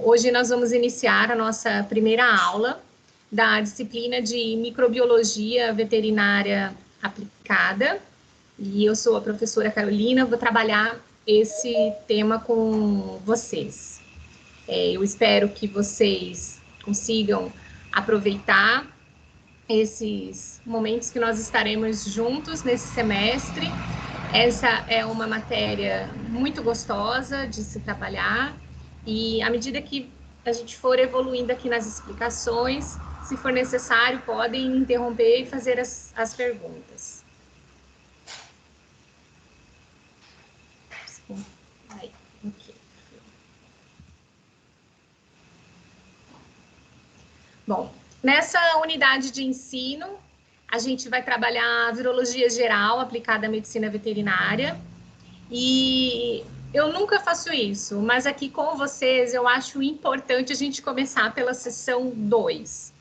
Hoje nós vamos iniciar a nossa primeira aula da disciplina de microbiologia veterinária aplicada. E eu sou a professora Carolina, vou trabalhar esse tema com vocês. Eu espero que vocês consigam aproveitar esses momentos que nós estaremos juntos nesse semestre. Essa é uma matéria muito gostosa de se trabalhar e à medida que a gente for evoluindo aqui nas explicações, se for necessário, podem me interromper e fazer as perguntas. Aí, okay. Bom, nessa unidade de ensino, a gente vai trabalhar a virologia geral aplicada à medicina veterinária. E eu nunca faço isso, mas aqui com vocês eu acho importante a gente começar pela sessão 2.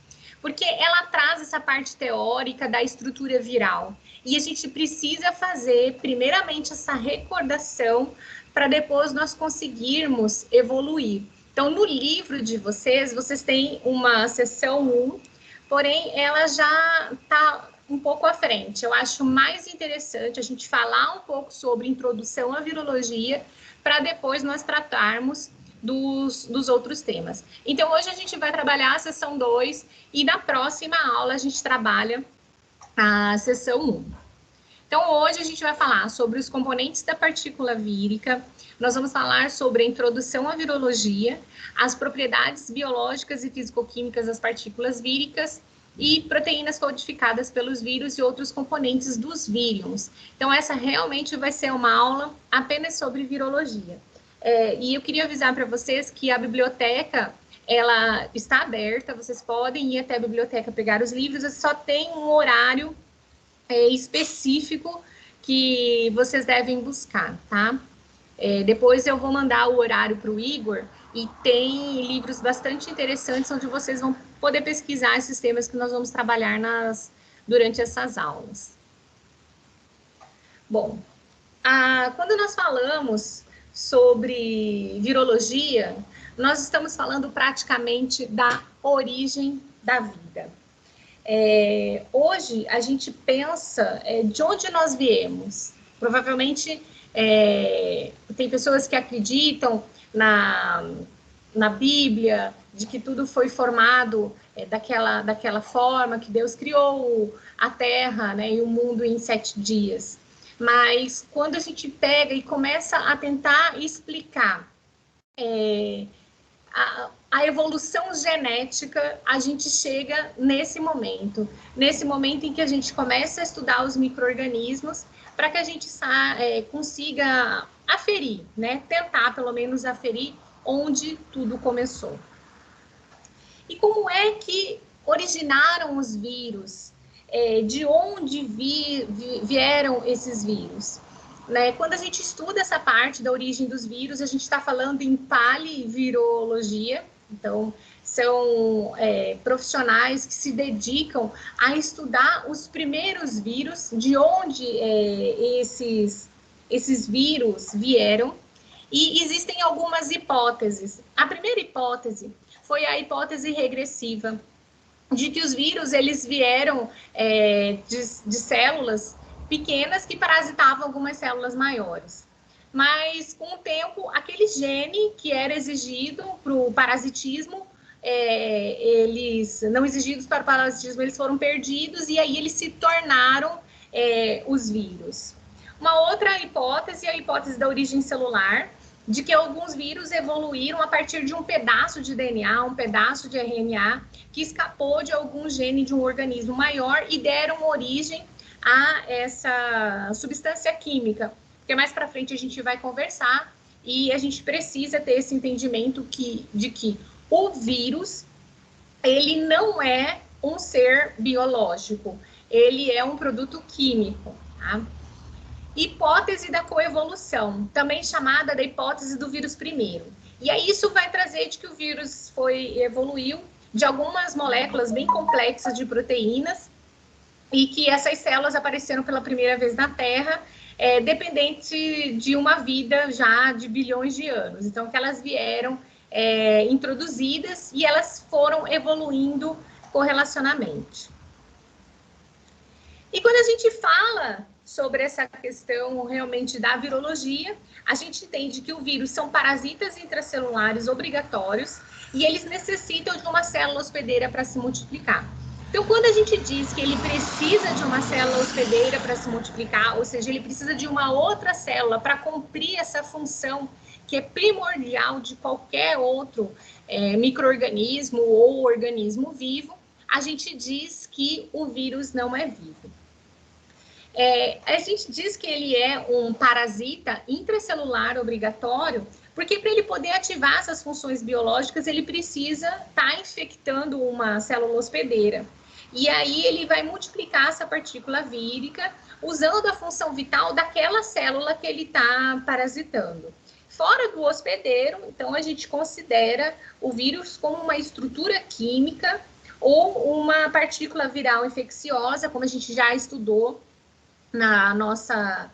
Porque ela traz essa parte teórica da estrutura viral. E a gente precisa fazer, primeiramente, essa recordação para depois nós conseguirmos evoluir. Então, no livro de vocês têm uma sessão 1, porém, ela já está um pouco à frente. Eu acho mais interessante a gente falar um pouco sobre introdução à virologia para depois nós tratarmos dos outros temas. Então, hoje a gente vai trabalhar a sessão 2 e na próxima aula a gente trabalha a sessão 1. Então, hoje a gente vai falar sobre os componentes da partícula vírica, nós vamos falar sobre a introdução à virologia, as propriedades biológicas e fisicoquímicas das partículas víricas e proteínas codificadas pelos vírus e outros componentes dos vírions. Então, essa realmente vai ser uma aula apenas sobre virologia. E eu queria avisar para vocês que a biblioteca, ela está aberta, vocês podem ir até a biblioteca pegar os livros, só tem um horário específico que vocês devem buscar, tá? Depois eu vou mandar o horário para o Igor, e tem livros bastante interessantes onde vocês vão poder pesquisar esses temas que nós vamos trabalhar durante essas aulas. Bom, quando nós falamos sobre virologia, nós estamos falando praticamente da origem da vida. Hoje, a gente pensa de onde nós viemos. Provavelmente, tem pessoas que acreditam na Bíblia, de que tudo foi formado daquela forma, que Deus criou a Terra, né, e o mundo em 7 dias. Mas quando a gente pega e começa a tentar explicar a evolução genética, a gente chega nesse momento em que a gente começa a estudar os micro-organismos para que a gente consiga aferir, né? Tentar pelo menos aferir onde tudo começou. E como é que originaram os vírus? De onde vieram esses vírus? Né? Quando a gente estuda essa parte da origem dos vírus, a gente está falando em palivirologia. Então, são profissionais que se dedicam a estudar os primeiros vírus, de onde esses vírus vieram. E existem algumas hipóteses. A primeira hipótese foi a hipótese regressiva, de que os vírus eles vieram de células pequenas que parasitavam algumas células maiores. Mas, com o tempo, aquele gene que era exigido para o parasitismo, eles não exigidos para o parasitismo, eles foram perdidos e aí eles se tornaram os vírus. Uma outra hipótese é a hipótese da origem celular, de que alguns vírus evoluíram a partir de um pedaço de DNA, um pedaço de RNA, que escapou de algum gene de um organismo maior e deram origem a essa substância química. Porque mais para frente a gente vai conversar e a gente precisa ter esse entendimento de que o vírus, ele não é um ser biológico, ele é um produto químico, tá? Hipótese da coevolução, também chamada da hipótese do vírus primeiro. E aí isso vai trazer de que o vírus evoluiu de algumas moléculas bem complexas de proteínas e que essas células apareceram pela primeira vez na Terra, dependente de uma vida já de bilhões de anos. Então, que elas vieram introduzidas e elas foram evoluindo correlacionamente. E quando a gente fala sobre essa questão realmente da virologia, a gente entende que o vírus são parasitas intracelulares obrigatórios e eles necessitam de uma célula hospedeira para se multiplicar. Então, quando a gente diz que ele precisa de uma célula hospedeira para se multiplicar, ou seja, ele precisa de uma outra célula para cumprir essa função que é primordial de qualquer outro micro-organismo ou organismo vivo, a gente diz que o vírus não é vivo. A gente diz que ele é um parasita intracelular obrigatório, porque para ele poder ativar essas funções biológicas, ele precisa estar infectando uma célula hospedeira. E aí ele vai multiplicar essa partícula vírica usando a função vital daquela célula que ele está parasitando. Fora do hospedeiro, então a gente considera o vírus como uma estrutura química ou uma partícula viral infecciosa, como a gente já estudou na nossa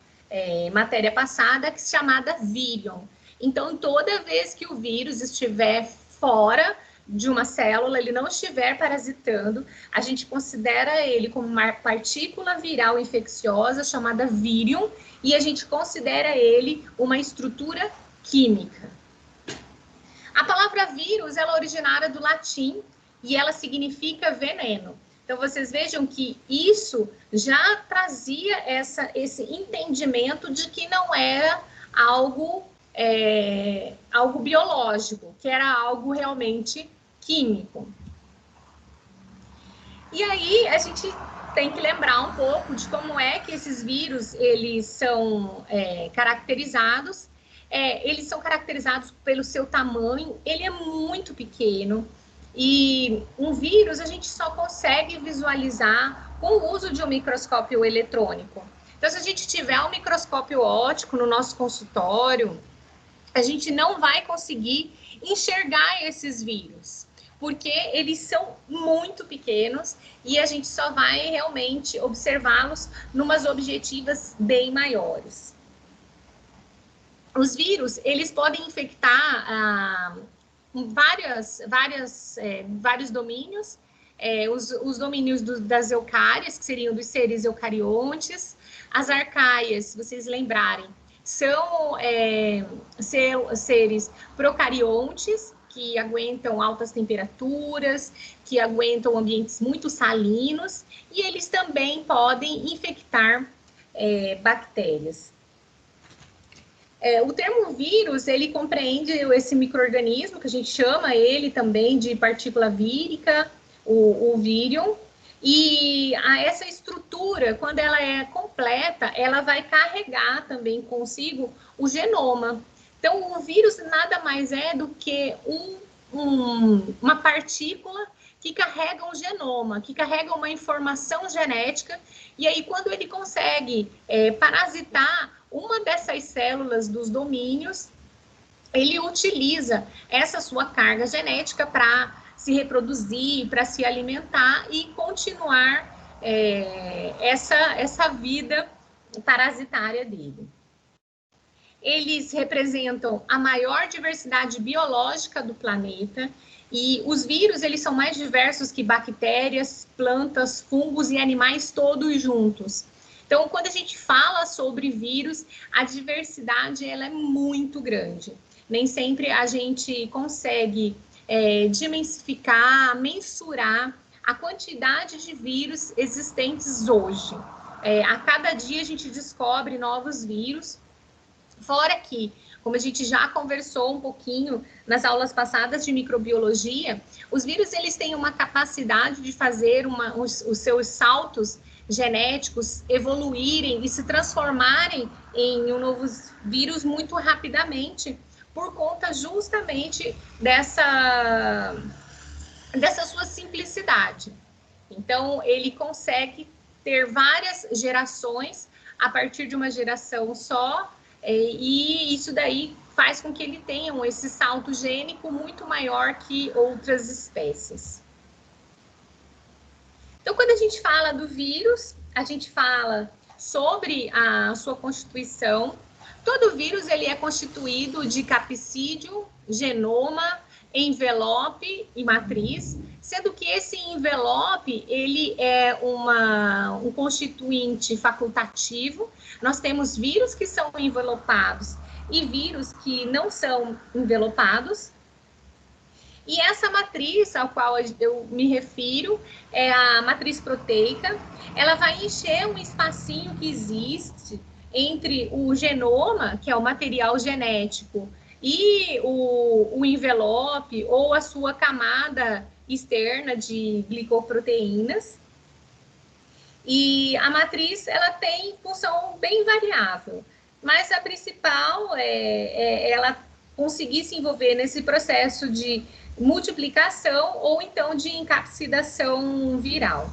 matéria passada, que é chamada virion. Então, toda vez que o vírus estiver fora de uma célula, ele não estiver parasitando, a gente considera ele como uma partícula viral infecciosa chamada virion e a gente considera ele uma estrutura química. A palavra vírus, ela é originária do latim e ela significa veneno. Então, vocês vejam que isso já trazia esse entendimento de que não era algo biológico, que era algo realmente químico. E aí, a gente tem que lembrar um pouco de como é que esses vírus, eles são caracterizados. Eles são caracterizados pelo seu tamanho, ele é muito pequeno. E um vírus a gente só consegue visualizar com o uso de um microscópio eletrônico. Então, se a gente tiver um microscópio óptico no nosso consultório, a gente não vai conseguir enxergar esses vírus, porque eles são muito pequenos e a gente só vai realmente observá-los numas objetivas bem maiores. Os vírus, eles podem infectar vários domínios, os domínios das eucárias, que seriam dos seres eucariontes, as arcaias, se vocês lembrarem, são seres procariontes, que aguentam altas temperaturas, que aguentam ambientes muito salinos, e eles também podem infectar bactérias. O termo vírus, ele compreende esse micro-organismo, que a gente chama ele também de partícula vírica, o virion, e essa estrutura, quando ela é completa, ela vai carregar também consigo o genoma. Então, o vírus nada mais é do que uma partícula que carrega um genoma, que carrega uma informação genética, e aí quando ele consegue parasitar uma dessas células dos domínios, ele utiliza essa sua carga genética para se reproduzir, para se alimentar e continuar essa vida parasitária dele. Eles representam a maior diversidade biológica do planeta e os vírus, eles são mais diversos que bactérias, plantas, fungos e animais todos juntos. Então, quando a gente fala sobre vírus, a diversidade ela é muito grande. Nem sempre a gente consegue dimensificar, mensurar a quantidade de vírus existentes hoje. A cada dia a gente descobre novos vírus, fora que, como a gente já conversou um pouquinho nas aulas passadas de microbiologia, os vírus eles têm uma capacidade de fazer os seus saltos genéticos evoluírem e se transformarem em um novo vírus muito rapidamente, por conta justamente dessa sua simplicidade. Então, ele consegue ter várias gerações a partir de uma geração só, e isso daí faz com que ele tenha esse salto gênico muito maior que outras espécies. Então, quando a gente fala do vírus, a gente fala sobre a sua constituição. Todo vírus ele é constituído de capsídio, genoma, envelope e matriz, sendo que esse envelope, ele é um constituinte facultativo. Nós temos vírus que são envelopados e vírus que não são envelopados. E essa matriz ao qual eu me refiro é a matriz proteica. Ela vai encher um espacinho que existe entre o genoma, que é o material genético, e o envelope ou a sua camada externa de glicoproteínas. E a matriz, ela tem função bem variável, mas a principal é ela conseguir se envolver nesse processo de multiplicação ou então de encapsidação viral.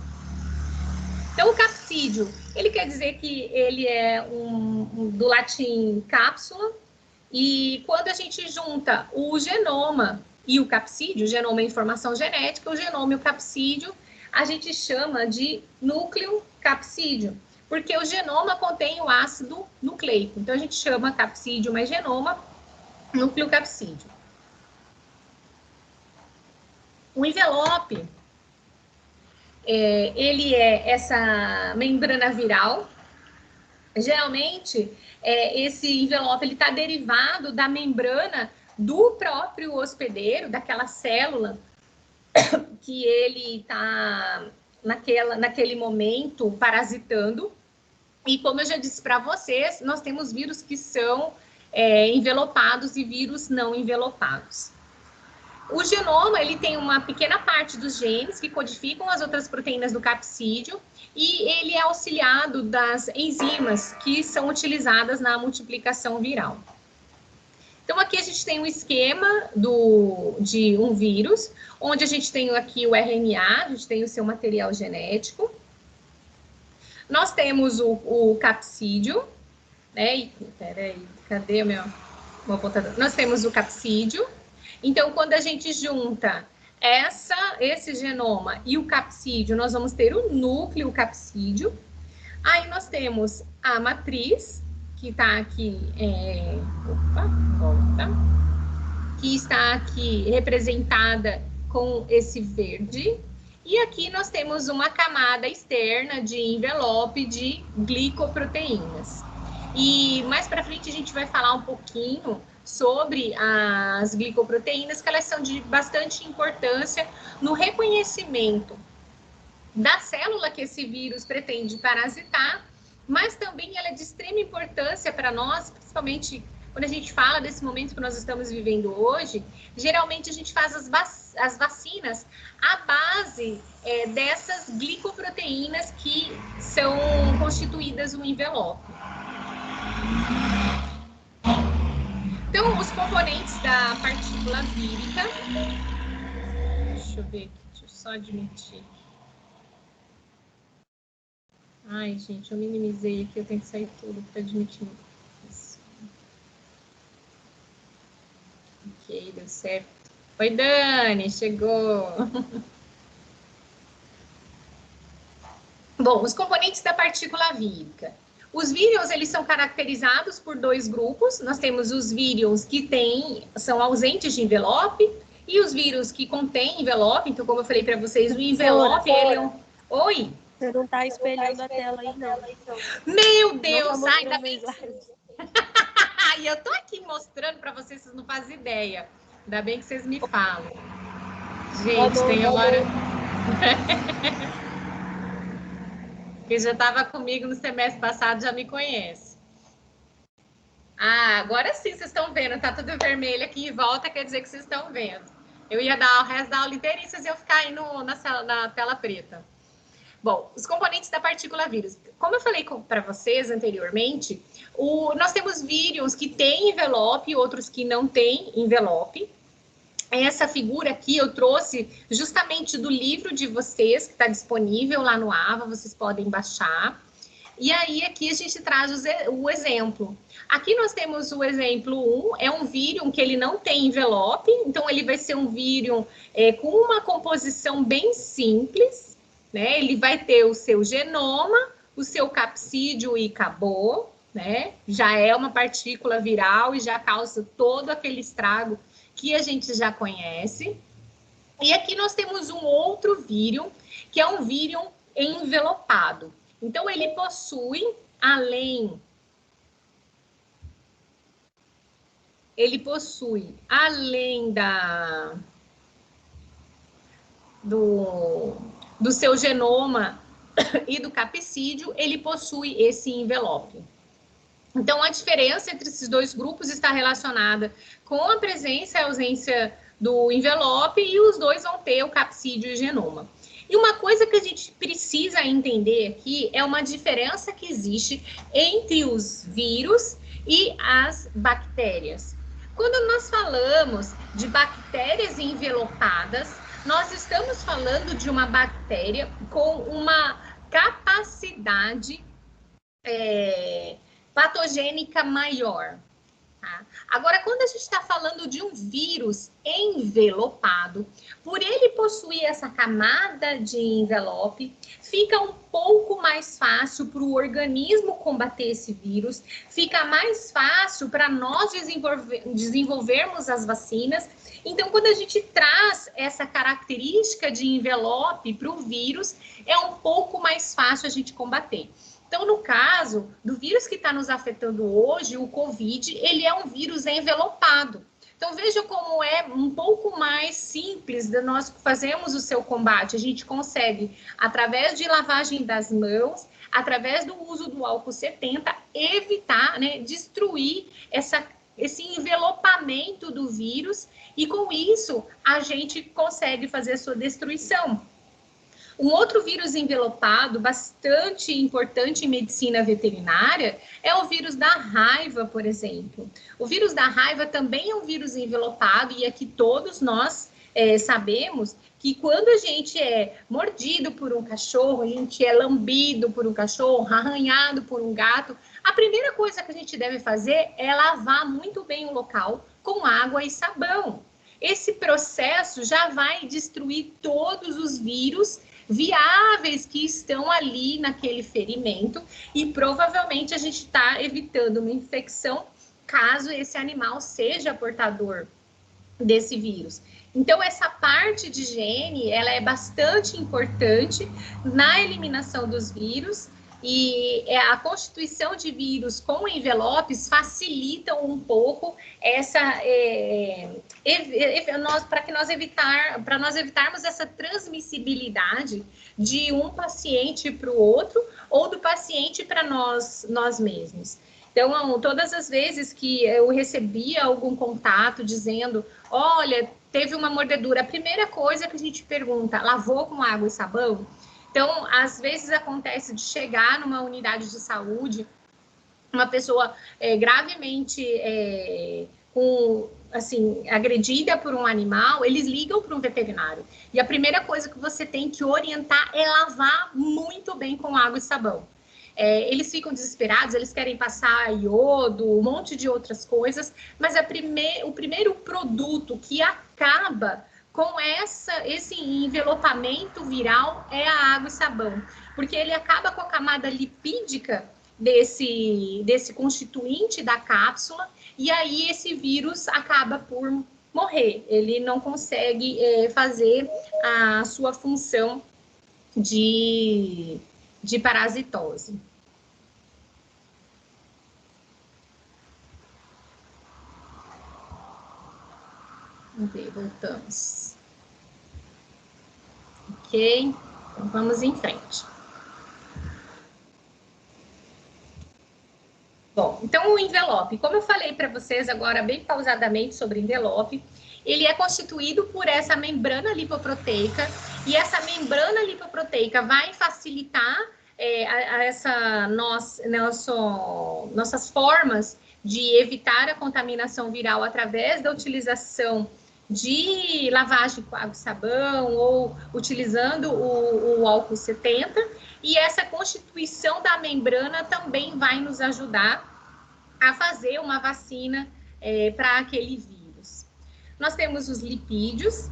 Então, o capsídio, ele quer dizer que ele é do latim cápsula, e quando a gente junta o genoma e o capsídio, o genoma é informação genética, o genoma e o capsídio, a gente chama de núcleo capsídio, porque o genoma contém o ácido nucleico. Então, a gente chama capsídio mais genoma, núcleo capsídio. O envelope, ele é essa membrana viral. Geralmente, esse envelope está derivado da membrana do próprio hospedeiro, daquela célula que ele está naquele momento parasitando. E como eu já disse para vocês, nós temos vírus que são envelopados e vírus não envelopados. O genoma, ele tem uma pequena parte dos genes que codificam as outras proteínas do capsídio e ele é auxiliado das enzimas que são utilizadas na multiplicação viral. Então, aqui a gente tem um esquema de um vírus, onde a gente tem aqui o RNA, a gente tem o seu material genético. Nós temos o capsídio, né? Peraí, cadê o meu apontador? Nós temos o capsídio. Então, quando a gente junta esse genoma e o capsídio, nós vamos ter o núcleo capsídio. Aí nós temos a matriz, que está aqui, que está aqui representada com esse verde. E aqui nós temos uma camada externa de envelope de glicoproteínas. E mais para frente a gente vai falar um pouquinho sobre as glicoproteínas, que elas são de bastante importância no reconhecimento da célula que esse vírus pretende parasitar, mas também ela é de extrema importância para nós, principalmente quando a gente fala desse momento que nós estamos vivendo hoje. Geralmente a gente faz as vacinas à base dessas glicoproteínas que são constituídas no envelope. Então, os componentes da partícula vírica, deixa eu ver aqui, deixa eu só admitir. Ai, gente, eu minimizei aqui, eu tenho que sair tudo para admitir isso. Ok, deu certo. Oi, Dani, chegou. Bom, os componentes da partícula vírica. Os vírions, eles são caracterizados por dois grupos. Nós temos os vírions que são ausentes de envelope e os vírions que contêm envelope. Então, como eu falei para vocês, o envelope, ele é um... Oi? Você não está espelhando a tela aí, não. Meu Deus, ainda bem. E eu tô aqui mostrando para vocês não fazem ideia. Ainda bem que vocês me falam. Gente, tem hora... Quem já estava comigo no semestre passado já me conhece. Ah, agora sim vocês estão vendo. Tá tudo vermelho aqui em volta, quer dizer que vocês estão vendo. Eu ia dar o resto da aula inteira e vocês iam ficar aí na tela preta. Bom, os componentes da partícula vírus. Como eu falei para vocês anteriormente, nós temos vírions que têm envelope e outros que não têm envelope. Essa figura aqui eu trouxe justamente do livro de vocês, que está disponível lá no AVA, vocês podem baixar. E aí aqui a gente traz o exemplo. Aqui nós temos o exemplo 1, é um vírion que ele não tem envelope, então ele vai ser um vírion com uma composição bem simples, né? Ele vai ter o seu genoma, o seu capsídio e acabou. né? Já é uma partícula viral e já causa todo aquele estrago que a gente já conhece. E aqui nós temos um outro vírion, que é um vírion envelopado. Então, ele possui, além do seu genoma e do capsídeo, ele possui esse envelope. Então, a diferença entre esses dois grupos está relacionada com a presença e ausência do envelope, e os dois vão ter o capsídeo e o genoma. E uma coisa que a gente precisa entender aqui é uma diferença que existe entre os vírus e as bactérias. Quando nós falamos de bactérias envelopadas, nós estamos falando de uma bactéria com uma capacidade patogênica maior. Tá? Agora, quando a gente está falando de um vírus envelopado, por ele possuir essa camada de envelope, fica um pouco mais fácil para o organismo combater esse vírus, fica mais fácil para nós desenvolvermos as vacinas. Então, quando a gente traz essa característica de envelope para o vírus, é um pouco mais fácil a gente combater. Então, no caso do vírus que está nos afetando hoje, o Covid, ele é um vírus envelopado. Então, veja como é um pouco mais simples de nós fazermos o seu combate. A gente consegue, através de lavagem das mãos, através do uso do álcool 70, evitar, né, destruir esse envelopamento do vírus, e com isso a gente consegue fazer a sua destruição. Um outro vírus envelopado bastante importante em medicina veterinária é o vírus da raiva, por exemplo. O vírus da raiva também é um vírus envelopado, e aqui todos nós sabemos que quando a gente é mordido por um cachorro, a gente é lambido por um cachorro, arranhado por um gato, a primeira coisa que a gente deve fazer é lavar muito bem o local com água e sabão. Esse processo já vai destruir todos os vírus viáveis que estão ali naquele ferimento, e provavelmente a gente está evitando uma infecção caso esse animal seja portador desse vírus. Então, essa parte de higiene, ela é bastante importante na eliminação dos vírus, e a constituição de vírus com envelopes facilitam um pouco essa para nós evitarmos essa transmissibilidade de um paciente para o outro, ou do paciente para nós mesmos. Então, todas as vezes que eu recebia algum contato dizendo, olha, teve uma mordedura, a primeira coisa que a gente pergunta, lavou com água e sabão? Então, às vezes acontece de chegar numa unidade de saúde, uma pessoa gravemente agredida por um animal, eles ligam para um veterinário. E a primeira coisa que você tem que orientar é lavar muito bem com água e sabão. Eles ficam desesperados, eles querem passar iodo, um monte de outras coisas, mas o primeiro produto que acaba com esse envelopamento viral é a água e sabão, porque ele acaba com a camada lipídica desse constituinte da cápsula, e aí esse vírus acaba por morrer, ele não consegue fazer a sua função de parasitose. Vamos ver, voltamos. Ok, então vamos em frente. Bom, então o envelope, como eu falei para vocês agora bem pausadamente sobre envelope, ele é constituído por essa membrana lipoproteica, e essa membrana lipoproteica vai facilitar nossas formas de evitar a contaminação viral através da utilização de lavagem com água e sabão, ou utilizando o álcool 70, e essa constituição da membrana também vai nos ajudar a fazer uma vacina para aquele vírus. Nós temos os lipídios,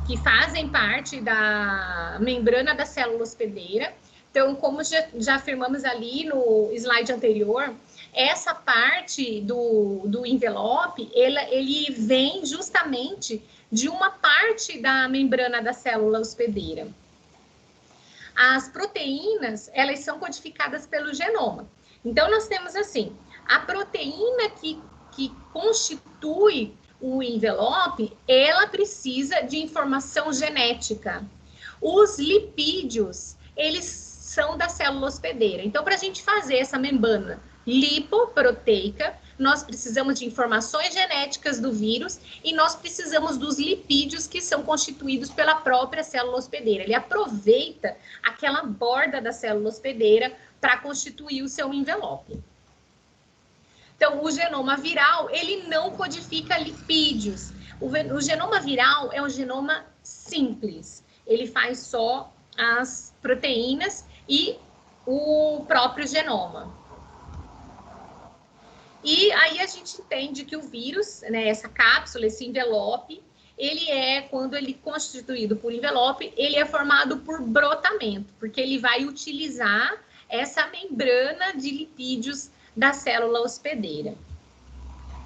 que fazem parte da membrana da célula hospedeira, Então, como já afirmamos ali no slide anterior, essa parte do envelope, ele vem justamente de uma parte da membrana da célula hospedeira. As proteínas, elas são codificadas pelo genoma. Então, nós temos assim, a proteína que constitui o envelope, ela precisa de informação genética. Os lipídios, eles são da célula hospedeira. Então, para a gente fazer essa membrana lipoproteica, nós precisamos de informações genéticas do vírus e nós precisamos dos lipídios que são constituídos pela própria célula hospedeira. Ele aproveita aquela borda da célula hospedeira para constituir o seu envelope. Então, o genoma viral, ele não codifica lipídios. O genoma viral é um genoma simples. Ele faz só as proteínas e o próprio genoma. E aí a gente entende que o vírus, né, essa cápsula, esse envelope, quando ele é constituído por envelope, ele é formado por brotamento, porque ele vai utilizar essa membrana de lipídios da célula hospedeira.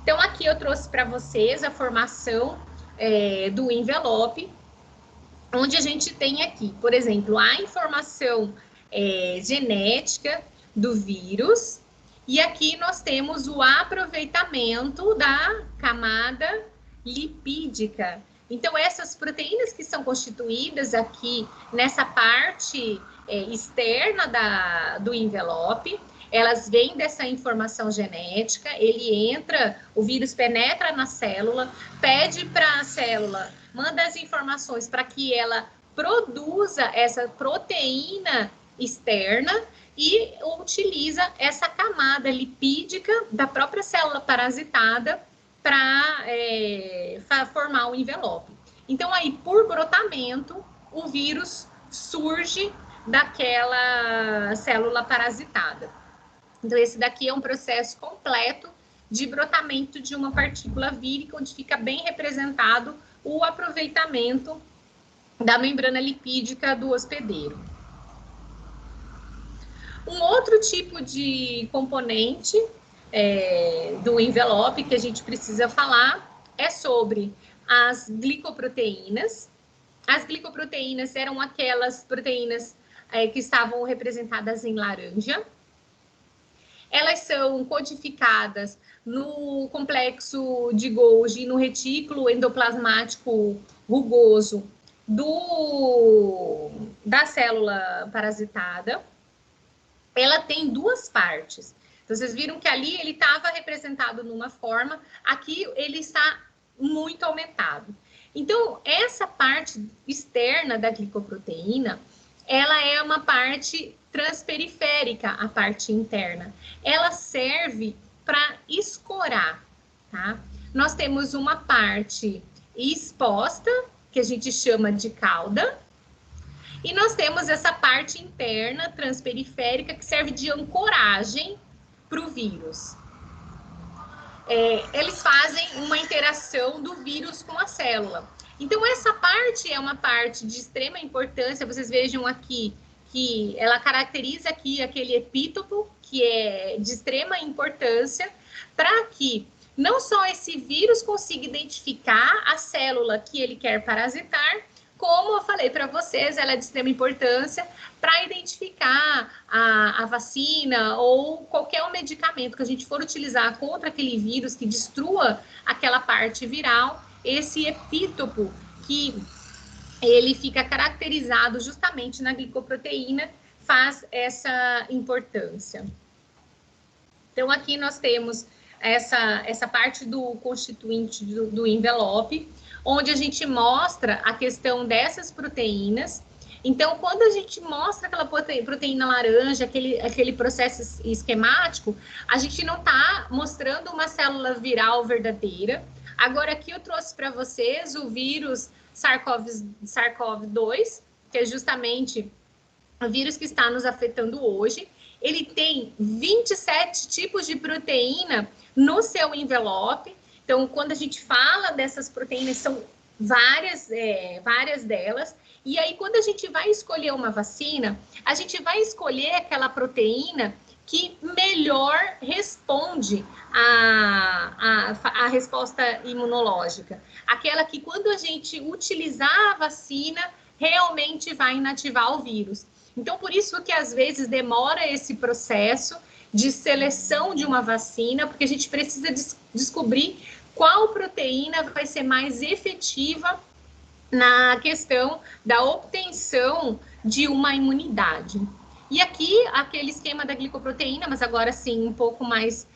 Então, aqui eu trouxe para vocês a formação do envelope, onde a gente tem aqui, por exemplo, a informação genética do vírus, e aqui nós temos o aproveitamento da camada lipídica. Então, essas proteínas que são constituídas aqui nessa parte externa do envelope, elas vêm dessa informação genética, o vírus penetra na célula, pede para a célula, manda as informações para que ela produza essa proteína externa e utiliza essa camada lipídica da própria célula parasitada para formar o envelope. Então, aí, por brotamento, o vírus surge daquela célula parasitada. Então, esse daqui é um processo completo de brotamento de uma partícula vírica, onde fica bem representado o aproveitamento da membrana lipídica do hospedeiro. Um outro tipo de componente do envelope que a gente precisa falar é sobre as glicoproteínas. As glicoproteínas eram aquelas proteínas que estavam representadas em laranja. Elas são codificadas no complexo de Golgi, no retículo endoplasmático rugoso da célula parasitada. Ela tem duas partes. Então, vocês viram que ali ele estava representado numa forma, aqui ele está muito aumentado. Então, essa parte externa da glicoproteína, ela é uma parte transperiférica, a parte interna. Ela serve para escorar, tá? Nós temos uma parte exposta, que a gente chama de cauda, e nós temos essa parte interna, transperiférica, que serve de ancoragem para o vírus. Eles fazem uma interação do vírus com a célula. Então, essa parte é uma parte de extrema importância. Vocês vejam aqui que ela caracteriza aqui aquele epítopo, que é de extrema importância, para que não só esse vírus consiga identificar a célula que ele quer parasitar, como eu falei para vocês, ela é de extrema importância para identificar a vacina ou qualquer medicamento que a gente for utilizar contra aquele vírus que destrua aquela parte viral, esse epítopo que ele fica caracterizado justamente na glicoproteína, faz essa importância. Então, aqui nós temos essa parte do constituinte do envelope, onde a gente mostra a questão dessas proteínas. Então, quando a gente mostra aquela proteína laranja, aquele processo esquemático, a gente não está mostrando uma célula viral verdadeira. Agora, aqui eu trouxe para vocês o vírus SARS-CoV-2, que é justamente o vírus que está nos afetando hoje. Ele tem 27 tipos de proteína no seu envelope. Então, quando a gente fala dessas proteínas, são várias delas. E aí, quando a gente vai escolher uma vacina, a gente vai escolher aquela proteína que melhor responde à resposta imunológica. Aquela que, quando a gente utilizar a vacina, realmente vai inativar o vírus. Então, por isso que, às vezes, demora esse processo de seleção de uma vacina, porque a gente precisa descobrir qual proteína vai ser mais efetiva na questão da obtenção de uma imunidade. E aqui, aquele esquema da glicoproteína, mas agora sim um pouco mais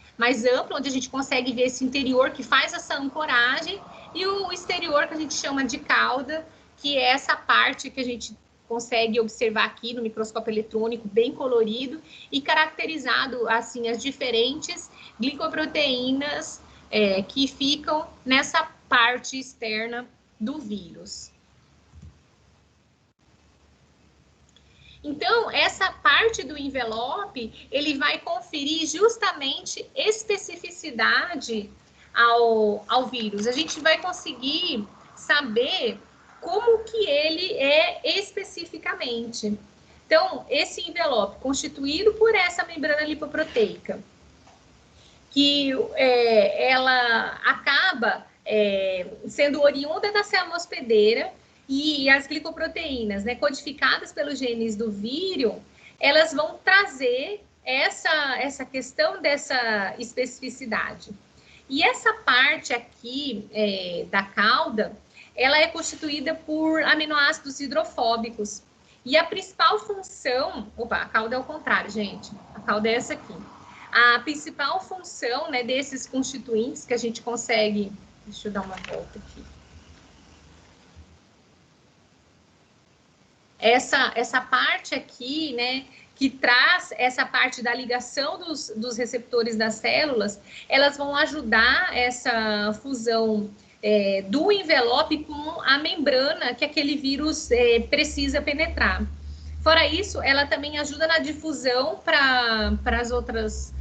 amplo, onde a gente consegue ver esse interior que faz essa ancoragem, e o exterior que a gente chama de cauda, que é essa parte que a gente consegue observar aqui no microscópio eletrônico, bem colorido, e caracterizado, assim, as diferentes glicoproteínas que ficam nessa parte externa do vírus. Então, essa parte do envelope, ele vai conferir justamente especificidade ao vírus. A gente vai conseguir saber como que ele é especificamente. Então, esse envelope constituído por essa membrana lipoproteica, que ela acaba sendo oriunda da célula hospedeira, e as glicoproteínas, né, codificadas pelos genes do vírus, elas vão trazer essa questão dessa especificidade. E essa parte aqui da cauda, ela é constituída por aminoácidos hidrofóbicos. E a principal função... Opa, a cauda é o contrário, gente. A cauda é essa aqui. A principal função, né, desses constituintes que a gente consegue... Deixa eu dar uma volta aqui. Essa parte aqui, né, que traz essa parte da ligação dos receptores das células, elas vão ajudar essa fusão do envelope com a membrana que aquele vírus precisa penetrar. Fora isso, ela também ajuda na difusão para as outras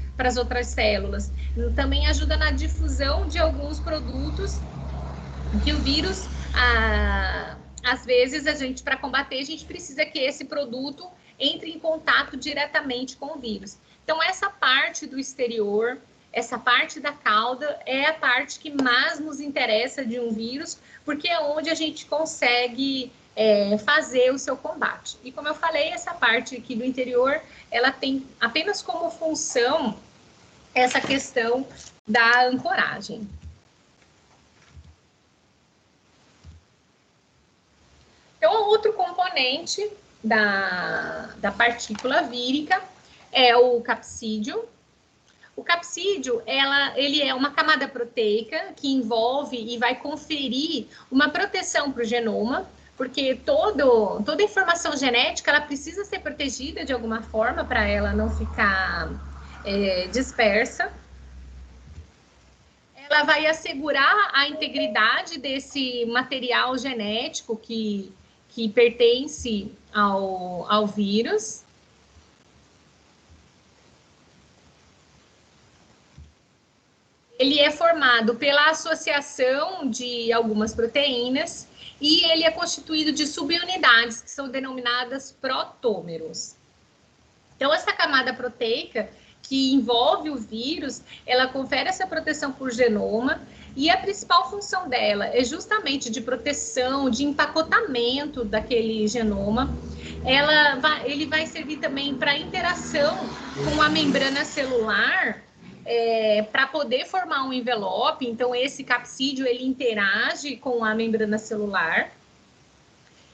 células. Também ajuda na difusão de alguns produtos que o vírus... Às vezes, para combater, a gente precisa que esse produto entre em contato diretamente com o vírus. Então, essa parte do exterior, essa parte da cauda, é a parte que mais nos interessa de um vírus, porque é onde a gente consegue fazer o seu combate. E como eu falei, essa parte aqui do interior, ela tem apenas como função essa questão da ancoragem. Então, outro componente da partícula vírica é o capsídio. O capsídio, ele é uma camada proteica que envolve e vai conferir uma proteção para o genoma, porque toda informação genética, ela precisa ser protegida de alguma forma para ela não ficar dispersa. Ela vai assegurar a integridade desse material genético que pertence ao vírus. Ele é formado pela associação de algumas proteínas e ele é constituído de subunidades, que são denominadas protômeros. Então, essa camada proteica que envolve o vírus, ela confere essa proteção por genoma, e a principal função dela é justamente de proteção, de empacotamento daquele genoma. Ele vai servir também para interação com a membrana celular, para poder formar um envelope. Então, esse capsídio, ele interage com a membrana celular.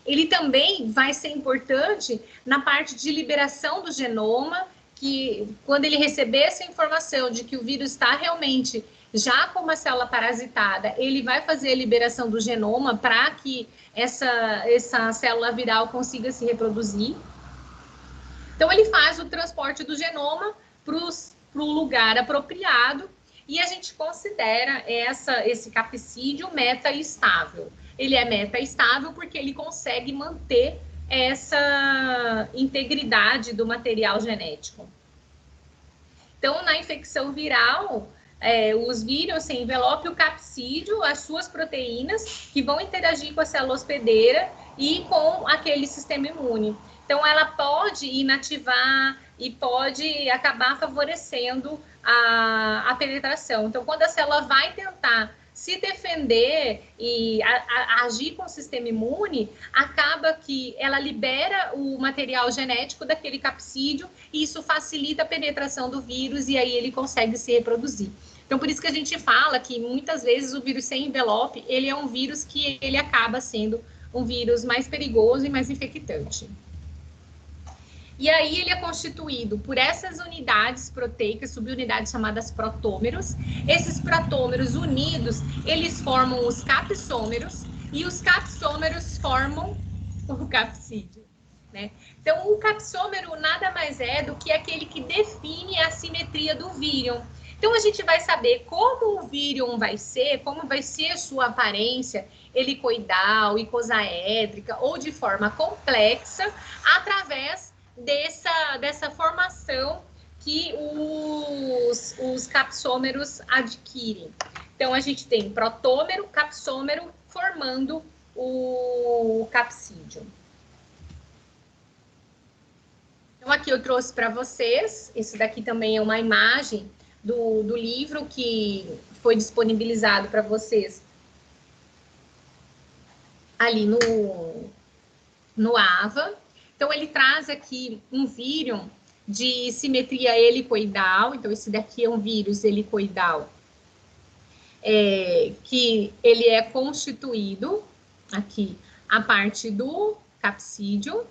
Ele também vai ser importante na parte de liberação do genoma, que quando ele receber essa informação de que o vírus está realmente já com uma célula parasitada, ele vai fazer a liberação do genoma para que essa célula viral consiga se reproduzir. Então, ele faz o transporte do genoma para o lugar apropriado, e a gente considera esse capsídio metaestável. Ele é metaestável porque ele consegue manter essa integridade do material genético. Então, na infecção viral, os vírus sem envelope, o capsídeo, as suas proteínas, que vão interagir com a célula hospedeira e com aquele sistema imune. Então, ela pode inativar e pode acabar favorecendo a penetração. Então, quando a célula vai tentar se defender e agir com o sistema imune, acaba que ela libera o material genético daquele capsídeo e isso facilita a penetração do vírus e aí ele consegue se reproduzir. Então, por isso que a gente fala que muitas vezes o vírus sem envelope, ele é um vírus que ele acaba sendo um vírus mais perigoso e mais infectante. E aí ele é constituído por essas unidades proteicas, subunidades chamadas protômeros. Esses protômeros unidos, eles formam os capsômeros e os capsômeros formam o capsídeo, né? Então, o capsômero nada mais é do que aquele que define a simetria do vírion. Então, a gente vai saber como o vírion vai ser, como vai ser sua aparência helicoidal, icosaédrica ou de forma complexa, através dessa formação que os capsômeros adquirem. Então, a gente tem protômero, capsômero, formando o capsídeo. Então, aqui eu trouxe para vocês, esse daqui também é uma imagem do livro que foi disponibilizado para vocês ali no AVA. Então, ele traz aqui um vírion de simetria helicoidal. Então, esse daqui é um vírus helicoidal, que ele é constituído aqui a parte do capsídeo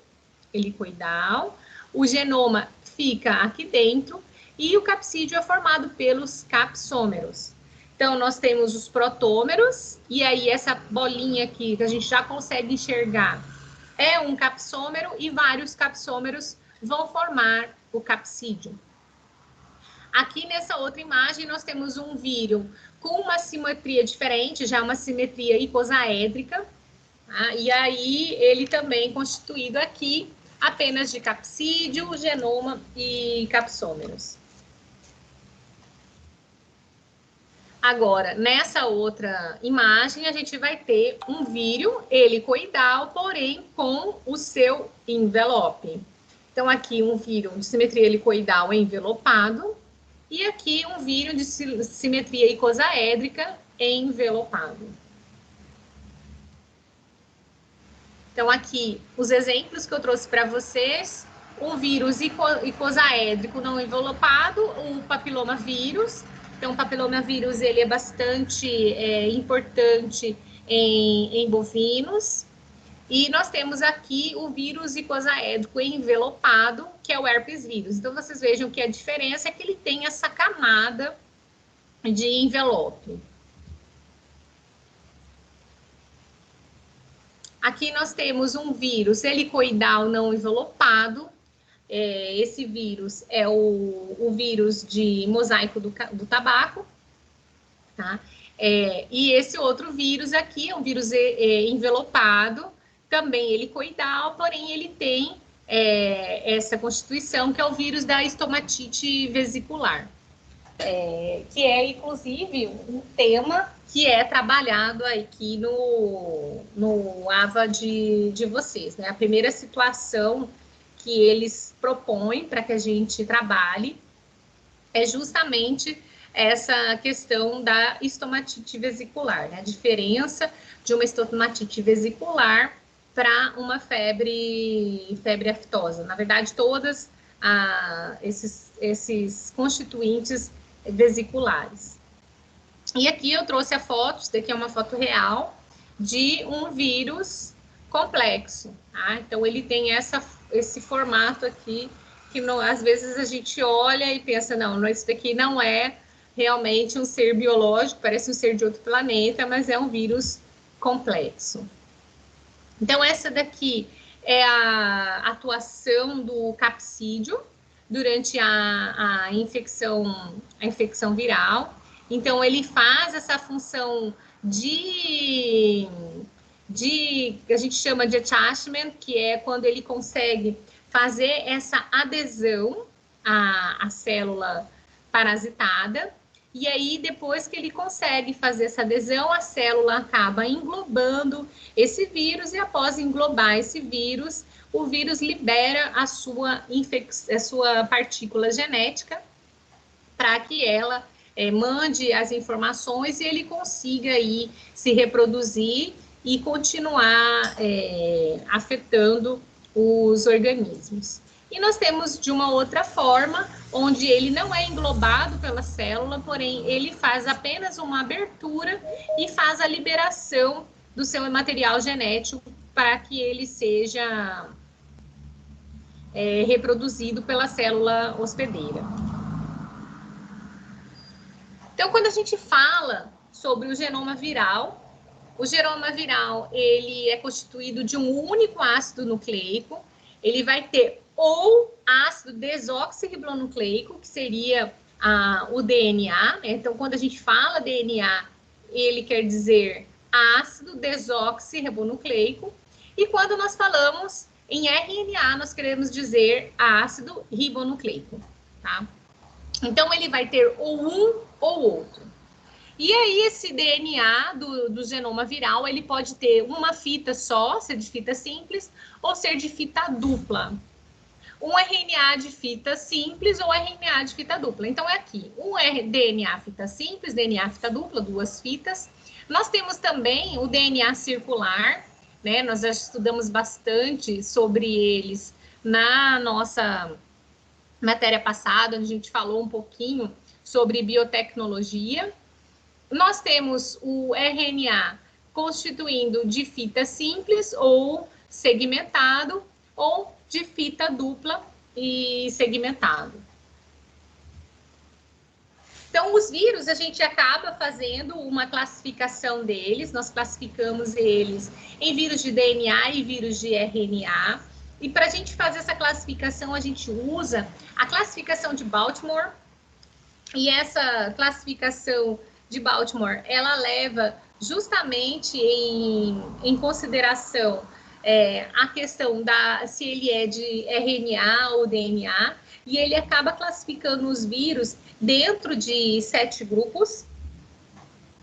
helicoidal. O genoma fica aqui dentro e o capsídeo é formado pelos capsômeros. Então, nós temos os protômeros e aí essa bolinha aqui que a gente já consegue enxergar é um capsômero e vários capsômeros vão formar o capsídeo. Aqui nessa outra imagem nós temos um vírion com uma simetria diferente, já uma simetria icosaédrica, tá? E aí ele também constituído aqui apenas de capsídeo, genoma e capsômeros. Agora, nessa outra imagem, a gente vai ter um vírion helicoidal, porém com o seu envelope. Então, aqui um vírion de simetria helicoidal envelopado e aqui um vírion de simetria icosaédrica envelopado. Então, aqui os exemplos que eu trouxe para vocês: um vírus icosaédrico não envelopado, o papilomavírus. Então, o papilomavírus ele é bastante importante em bovinos. E nós temos aqui o vírus icosaédrico envelopado, que é o herpes vírus. Então, vocês vejam que a diferença é que ele tem essa camada de envelope. Aqui nós temos um vírus helicoidal não envelopado. Esse vírus é o vírus de mosaico do tabaco, tá? E esse outro vírus aqui é um vírus envelopado, também helicoidal, porém ele tem essa constituição que é o vírus da estomatite vesicular, que é inclusive um tema que é trabalhado aqui no AVA de vocês, né? A primeira situação que eles propõem para que a gente trabalhe é justamente essa questão da estomatite vesicular, né? A diferença de uma estomatite vesicular para uma febre aftosa. Na verdade, todas esses constituintes vesiculares. E aqui eu trouxe a foto, isso daqui é uma foto real, de um vírus complexo, tá? Então, ele tem esse formato aqui, que às vezes a gente olha e pensa, não, isso daqui não é realmente um ser biológico, parece um ser de outro planeta, mas é um vírus complexo. Então, essa daqui é a atuação do capsídeo durante a infecção viral. Então, ele faz essa função a gente chama de attachment, que é quando ele consegue fazer essa adesão à célula parasitada, E aí, depois que ele consegue fazer essa adesão, a célula acaba englobando esse vírus, e após englobar esse vírus, o vírus libera a sua partícula genética para que ela mande as informações e ele consiga aí se reproduzir e continuar afetando os organismos. E nós temos de uma outra forma, onde ele não é englobado pela célula, porém ele faz apenas uma abertura e faz a liberação do seu material genético para que ele seja reproduzido pela célula hospedeira. Então, quando a gente fala sobre o genoma viral ele é constituído de um único ácido nucleico. Ele vai ter ou ácido desoxirribonucleico, que seria o DNA, né? Então, quando a gente fala DNA, ele quer dizer ácido desoxirribonucleico. E quando nós falamos em RNA, nós queremos dizer ácido ribonucleico, tá? Então, ele vai ter ou um ou outro. E aí, esse DNA do genoma viral, ele pode ter uma fita só, ser de fita simples, ou ser de fita dupla. Um RNA de fita simples ou RNA de fita dupla. Então, é aqui, DNA fita simples, DNA fita dupla, 2 fitas. Nós temos também o DNA circular, né? Nós já estudamos bastante sobre eles na nossa matéria passada, onde a gente falou um pouquinho sobre biotecnologia. Nós temos o RNA constituindo de fita simples ou segmentado, ou de fita dupla e segmentado. Então, os vírus, a gente acaba fazendo uma classificação deles, nós classificamos eles em vírus de DNA e vírus de RNA, e para a gente fazer essa classificação, a gente usa a classificação de Baltimore, e essa classificação de Baltimore, ela leva justamente em consideração a questão se ele é de RNA ou DNA, e ele acaba classificando os vírus dentro de 7 grupos.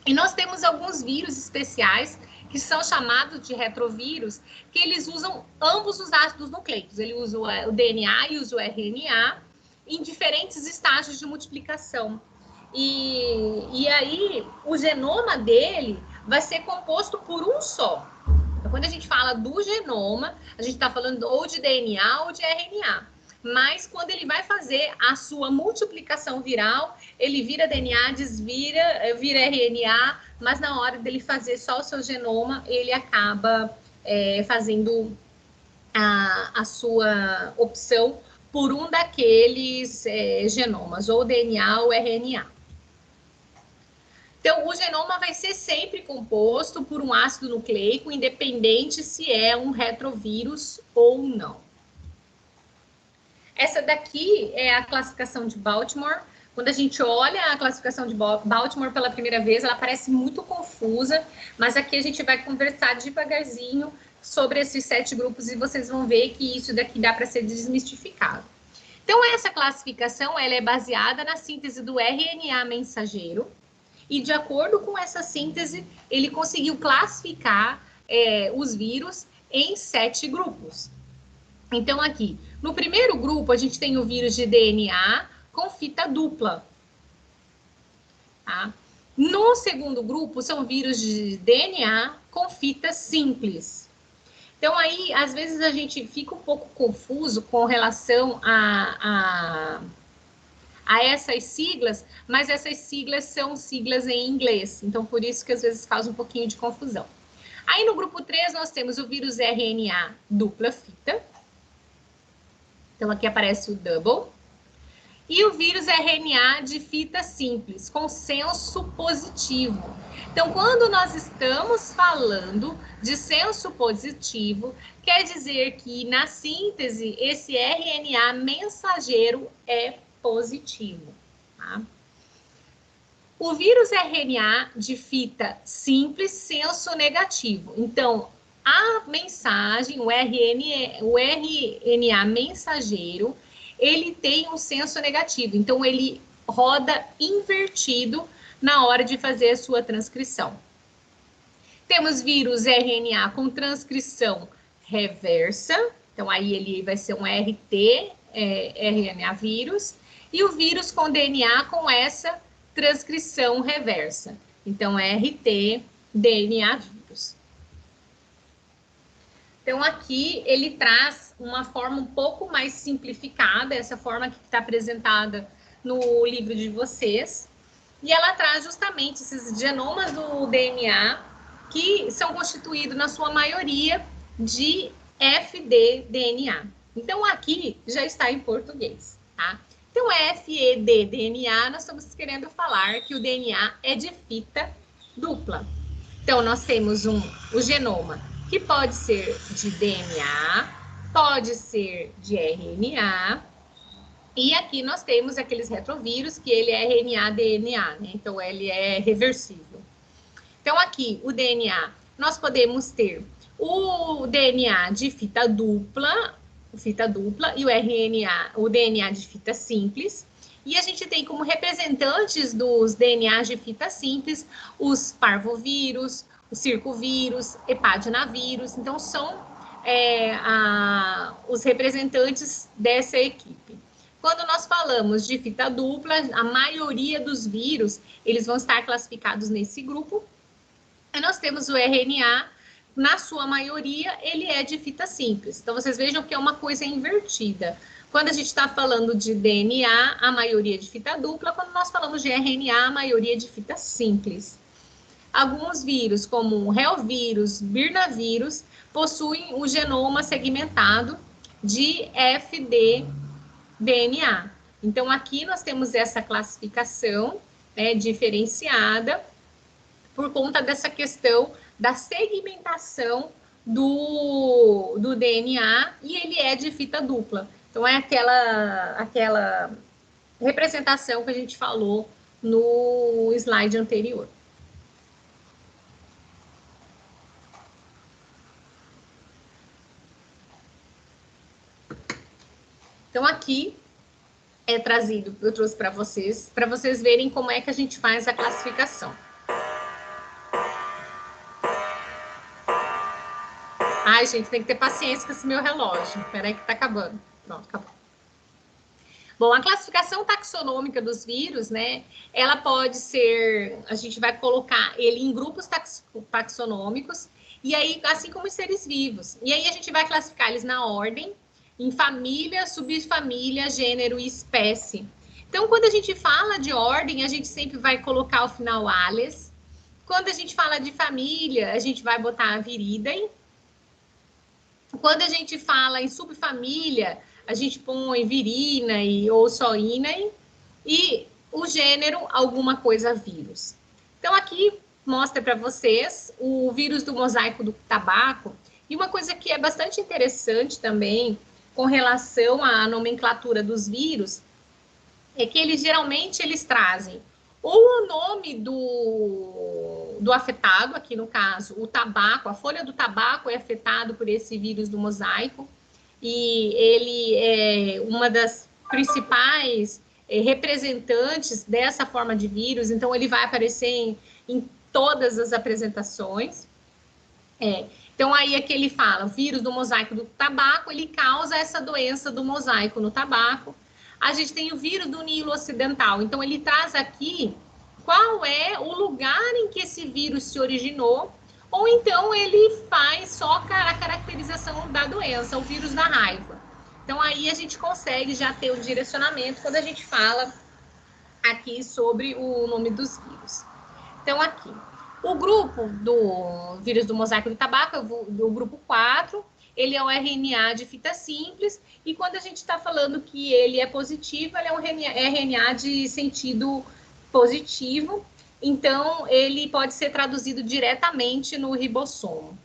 E nós temos alguns vírus especiais que são chamados de retrovírus, que eles usam ambos os ácidos nucleicos. Ele usa o DNA e usa o RNA em diferentes estágios de multiplicação. E aí, o genoma dele vai ser composto por um só. Então, quando a gente fala do genoma, a gente está falando ou de DNA ou de RNA. Mas, quando ele vai fazer a sua multiplicação viral, ele vira DNA, vira RNA, mas na hora dele fazer só o seu genoma, ele acaba fazendo a sua opção por um daqueles genomas, ou DNA ou RNA. Então, o genoma vai ser sempre composto por um ácido nucleico, independente se é um retrovírus ou não. Essa daqui é a classificação de Baltimore. Quando a gente olha a classificação de Baltimore pela primeira vez, ela parece muito confusa, mas aqui a gente vai conversar devagarzinho sobre esses 7 grupos e vocês vão ver que isso daqui dá para ser desmistificado. Então, essa classificação ela é baseada na síntese do RNA mensageiro, e de acordo com essa síntese, ele conseguiu classificar os vírus em 7 grupos. Então, aqui, no primeiro grupo, a gente tem o vírus de DNA com fita dupla. Tá? No segundo grupo, são vírus de DNA com fita simples. Então, aí, às vezes, a gente fica um pouco confuso com relação a essas siglas, mas essas siglas são siglas em inglês. Então, por isso que, às vezes, causa um pouquinho de confusão. Aí, no grupo 3, nós temos o vírus RNA dupla fita. Então, aqui aparece o double. E o vírus RNA de fita simples, com senso positivo. Então, quando nós estamos falando de senso positivo, quer dizer que, na síntese, esse RNA mensageiro é positivo. Tá? O vírus RNA de fita simples, senso negativo. Então, a mensagem, o RNA mensageiro, ele tem um senso negativo. Então, ele roda invertido na hora de fazer a sua transcrição. Temos vírus RNA com transcrição reversa, então aí ele vai ser um RT, RNA vírus, e o vírus com DNA com essa transcrição reversa, então RT, DNA vírus. Então aqui ele traz uma forma um pouco mais simplificada, essa forma que está apresentada no livro de vocês, e ela traz justamente esses genomas do DNA que são constituídos, na sua maioria, de FD-DNA. Então, aqui já está em português, tá? Então, FED-DNA, nós estamos querendo falar que o DNA é de fita dupla. Então, nós temos o genoma, que pode ser de DNA, pode ser de RNA, e aqui nós temos aqueles retrovírus, que ele é RNA-DNA, né? Então, ele é reversível. Então, aqui, o DNA, nós podemos ter o DNA de fita dupla e o RNA, o DNA de fita simples. E a gente tem como representantes dos DNAs de fita simples os parvovírus, o circovírus, hepadinavírus. Então, são os representantes dessa equipe. Quando nós falamos de fita dupla, a maioria dos vírus, eles vão estar classificados nesse grupo. E nós temos o RNA, na sua maioria, ele é de fita simples. Então, vocês vejam que é uma coisa invertida. Quando a gente está falando de DNA, a maioria é de fita dupla. Quando nós falamos de RNA, a maioria é de fita simples. Alguns vírus, como o reovírus, birnavírus, possuem o genoma segmentado de FD-DNA. Então, aqui nós temos essa classificação, né, diferenciada, por conta dessa questão da segmentação do DNA, e ele é de fita dupla. Então, é aquela representação que a gente falou no slide anterior. Então, aqui é trazido, eu trouxe para vocês verem como é que a gente faz a classificação. Ai, gente, tem que ter paciência com esse meu relógio. Espera aí que tá acabando. Pronto, acabou. Bom, a classificação taxonômica dos vírus, né? Ela pode ser... A gente vai colocar ele em grupos taxonômicos. E aí, assim como os seres vivos. E aí, a gente vai classificar eles na ordem, em família, subfamília, gênero e espécie. Então, quando a gente fala de ordem, a gente sempre vai colocar ao final ales. Quando a gente fala de família, a gente vai botar a Viridae. Quando a gente fala em subfamília, a gente põe Virinae ou Soinae, e o gênero, alguma coisa vírus. Então, aqui mostra para vocês o vírus do mosaico do tabaco, e uma coisa que é bastante interessante também, com relação à nomenclatura dos vírus, é que eles trazem ou o nome do afetado, aqui no caso, o tabaco, a folha do tabaco é afetado por esse vírus do mosaico, e ele é uma das principais representantes dessa forma de vírus, então ele vai aparecer em todas as apresentações. Então, aí é que ele fala, o vírus do mosaico do tabaco, ele causa essa doença do mosaico no tabaco. A gente tem o vírus do Nilo Ocidental. Então, ele traz aqui qual é o lugar em que esse vírus se originou, ou então ele faz só a caracterização da doença, o vírus da raiva. Então, aí a gente consegue já ter o direcionamento quando a gente fala aqui sobre o nome dos vírus. Então, aqui, o grupo do vírus do mosaico do tabaco, do grupo 4, ele é um RNA de fita simples, e quando a gente está falando que ele é positivo, ele é um RNA de sentido positivo, então ele pode ser traduzido diretamente no ribossomo.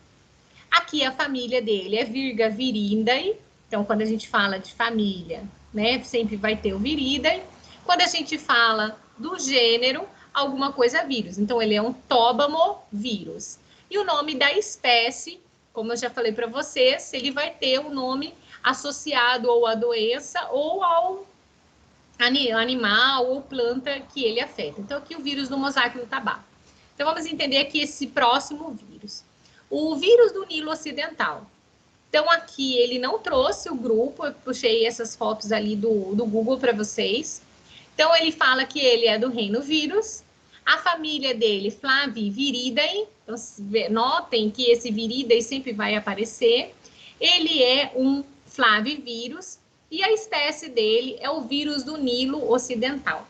Aqui a família dele é Virga Virindae, então quando a gente fala de família, né, sempre vai ter o Viridae. Quando a gente fala do gênero, alguma coisa vírus, então ele é um tobamovírus. E o nome da espécie, como eu já falei para vocês, ele vai ter o nome associado ou à doença ou animal ou planta que ele afeta. Então, aqui o vírus do mosaico do tabaco. Então, vamos entender aqui esse próximo vírus. O vírus do Nilo Ocidental. Então, aqui ele não trouxe o grupo, eu puxei essas fotos ali do Google para vocês. Então, ele fala que ele é do reino vírus. A família dele, Flaviviridae. Então, notem que esse Viridae sempre vai aparecer. Ele é um flavivírus. E a espécie dele é o vírus do Nilo Ocidental.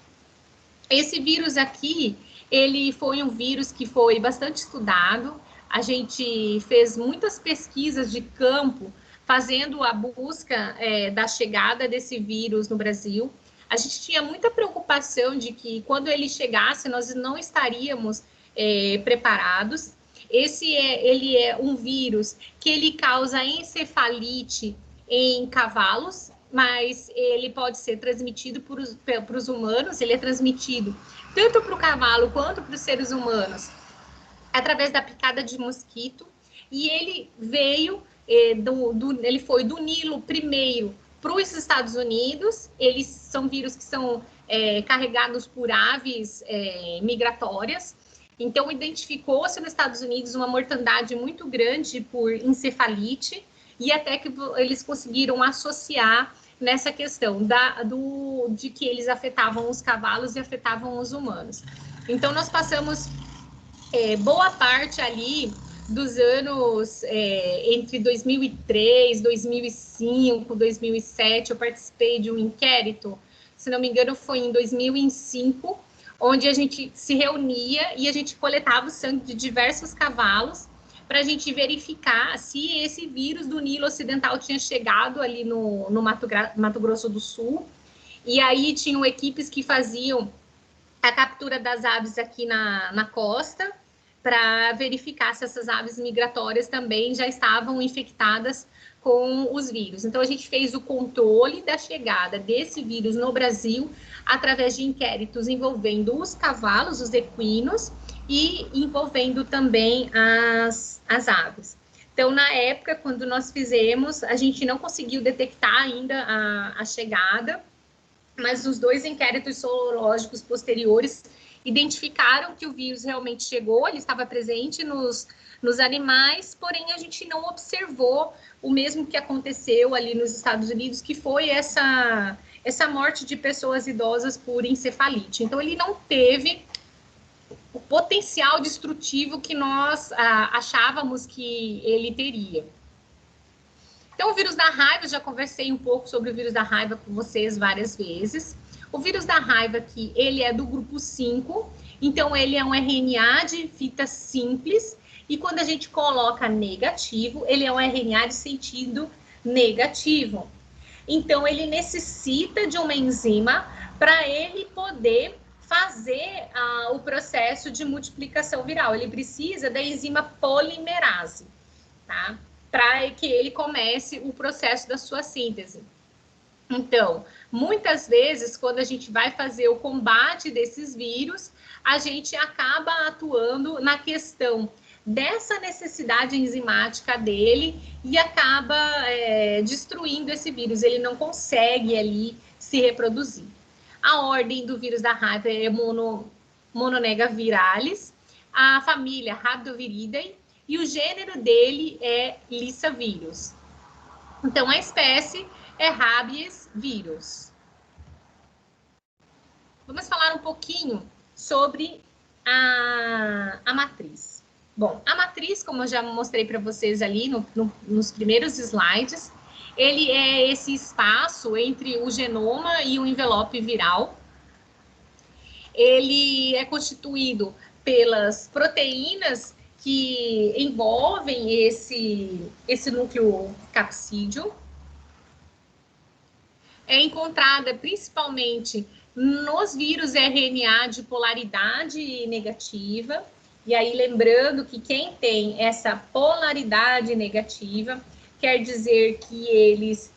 Esse vírus aqui, ele foi um vírus que foi bastante estudado. A gente fez muitas pesquisas de campo, fazendo a busca da chegada desse vírus no Brasil. A gente tinha muita preocupação de que, quando ele chegasse, nós não estaríamos preparados. Ele é um vírus que ele causa encefalite em cavalos, mas ele pode ser transmitido para os humanos. Ele é transmitido tanto para o cavalo quanto para os seres humanos, através da picada de mosquito. E ele veio, ele foi do Nilo primeiro para os Estados Unidos. Eles são vírus que são carregados por aves migratórias. Então, identificou-se nos Estados Unidos uma mortandade muito grande por encefalite, e até que eles conseguiram associar nessa questão de que eles afetavam os cavalos e afetavam os humanos. Então, nós passamos boa parte ali dos anos entre 2003, 2005, 2007, eu participei de um inquérito, se não me engano foi em 2005, onde a gente se reunia e a gente coletava o sangue de diversos cavalos para a gente verificar se esse vírus do Nilo Ocidental tinha chegado ali no Mato Grosso do Sul. E aí tinham equipes que faziam a captura das aves aqui na costa, para verificar se essas aves migratórias também já estavam infectadas com os vírus. Então, a gente fez o controle da chegada desse vírus no Brasil através de inquéritos envolvendo os cavalos, os equinos, e envolvendo também as aves. Então, na época, quando nós fizemos, a gente não conseguiu detectar ainda a chegada, mas os 2 inquéritos sorológicos posteriores identificaram que o vírus realmente chegou, ele estava presente nos animais, porém a gente não observou o mesmo que aconteceu ali nos Estados Unidos, que foi essa morte de pessoas idosas por encefalite. Então, ele não teve o potencial destrutivo que nós achávamos que ele teria. Então, o vírus da raiva, eu já conversei um pouco sobre o vírus da raiva com vocês várias vezes. O vírus da raiva aqui, ele é do grupo 5, então ele é um RNA de fita simples, e quando a gente coloca negativo, ele é um RNA de sentido negativo. Então, ele necessita de uma enzima para ele poder fazer o processo de multiplicação viral. Ele precisa da enzima polimerase, tá? Para que ele comece o processo da sua síntese. Então, muitas vezes, quando a gente vai fazer o combate desses vírus, a gente acaba atuando na questão dessa necessidade enzimática dele e acaba destruindo esse vírus. Ele não consegue ali se reproduzir. A ordem do vírus da raiva é Mononega viralis, a família Rhabdoviridae, e o gênero dele é Lyssavirus. Então, a espécie é Rabies vírus. Vamos falar um pouquinho sobre a matriz. Bom, a matriz, como eu já mostrei para vocês ali nos primeiros slides, ele é esse espaço entre o genoma e o envelope viral. Ele é constituído pelas proteínas que envolvem esse núcleo capsídeo. É encontrada principalmente nos vírus RNA de polaridade negativa. E aí, lembrando que quem tem essa polaridade negativa, quer dizer que eles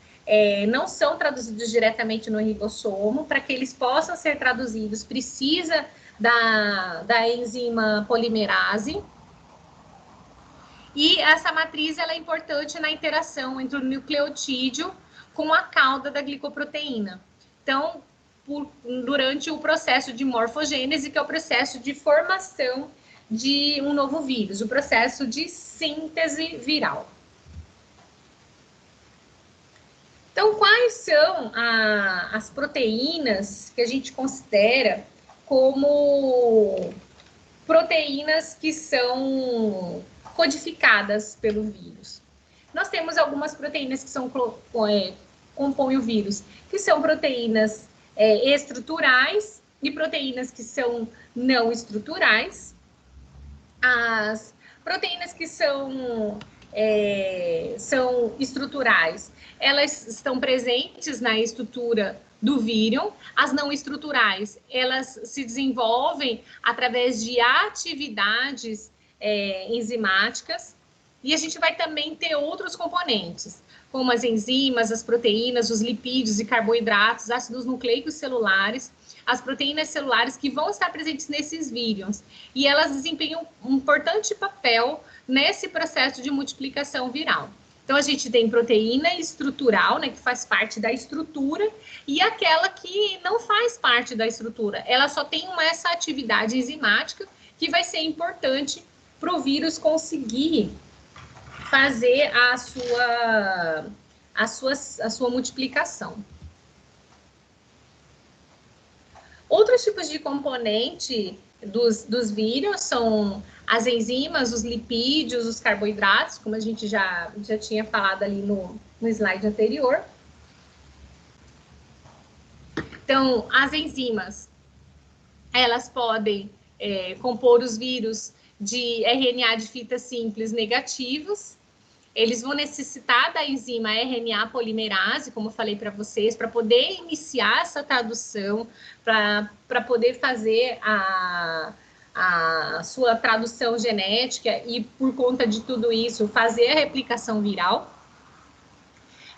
não são traduzidos diretamente no ribossomo. Para que eles possam ser traduzidos, precisa da enzima polimerase. E essa matriz ela é importante na interação entre o nucleotídeo com a cauda da glicoproteína. Então, durante o processo de morfogênese, que é o processo de formação de um novo vírus, o processo de síntese viral. Então, quais são as proteínas que a gente considera como proteínas que são codificadas pelo vírus? Nós temos algumas proteínas que compõem o vírus, que são proteínas estruturais e proteínas que são não estruturais. As proteínas que são estruturais, elas estão presentes na estrutura do vírus. As não estruturais, elas se desenvolvem através de atividades enzimáticas. E a gente vai também ter outros componentes, como as enzimas, as proteínas, os lipídios e carboidratos, ácidos nucleicos celulares, as proteínas celulares que vão estar presentes nesses vírus. E elas desempenham um importante papel nesse processo de multiplicação viral. Então, a gente tem proteína estrutural, né, que faz parte da estrutura, e aquela que não faz parte da estrutura. Ela só tem essa atividade enzimática que vai ser importante para o vírus conseguir fazer a sua multiplicação. Outros tipos de componente dos vírus são as enzimas, os lipídios, os carboidratos, como a gente já tinha falado ali no slide anterior. Então, as enzimas, elas podem compor os vírus de RNA de fita simples negativos. Eles vão necessitar da enzima RNA polimerase, como eu falei para vocês, para poder iniciar essa tradução, para poder fazer a sua tradução genética e, por conta de tudo isso, fazer a replicação viral.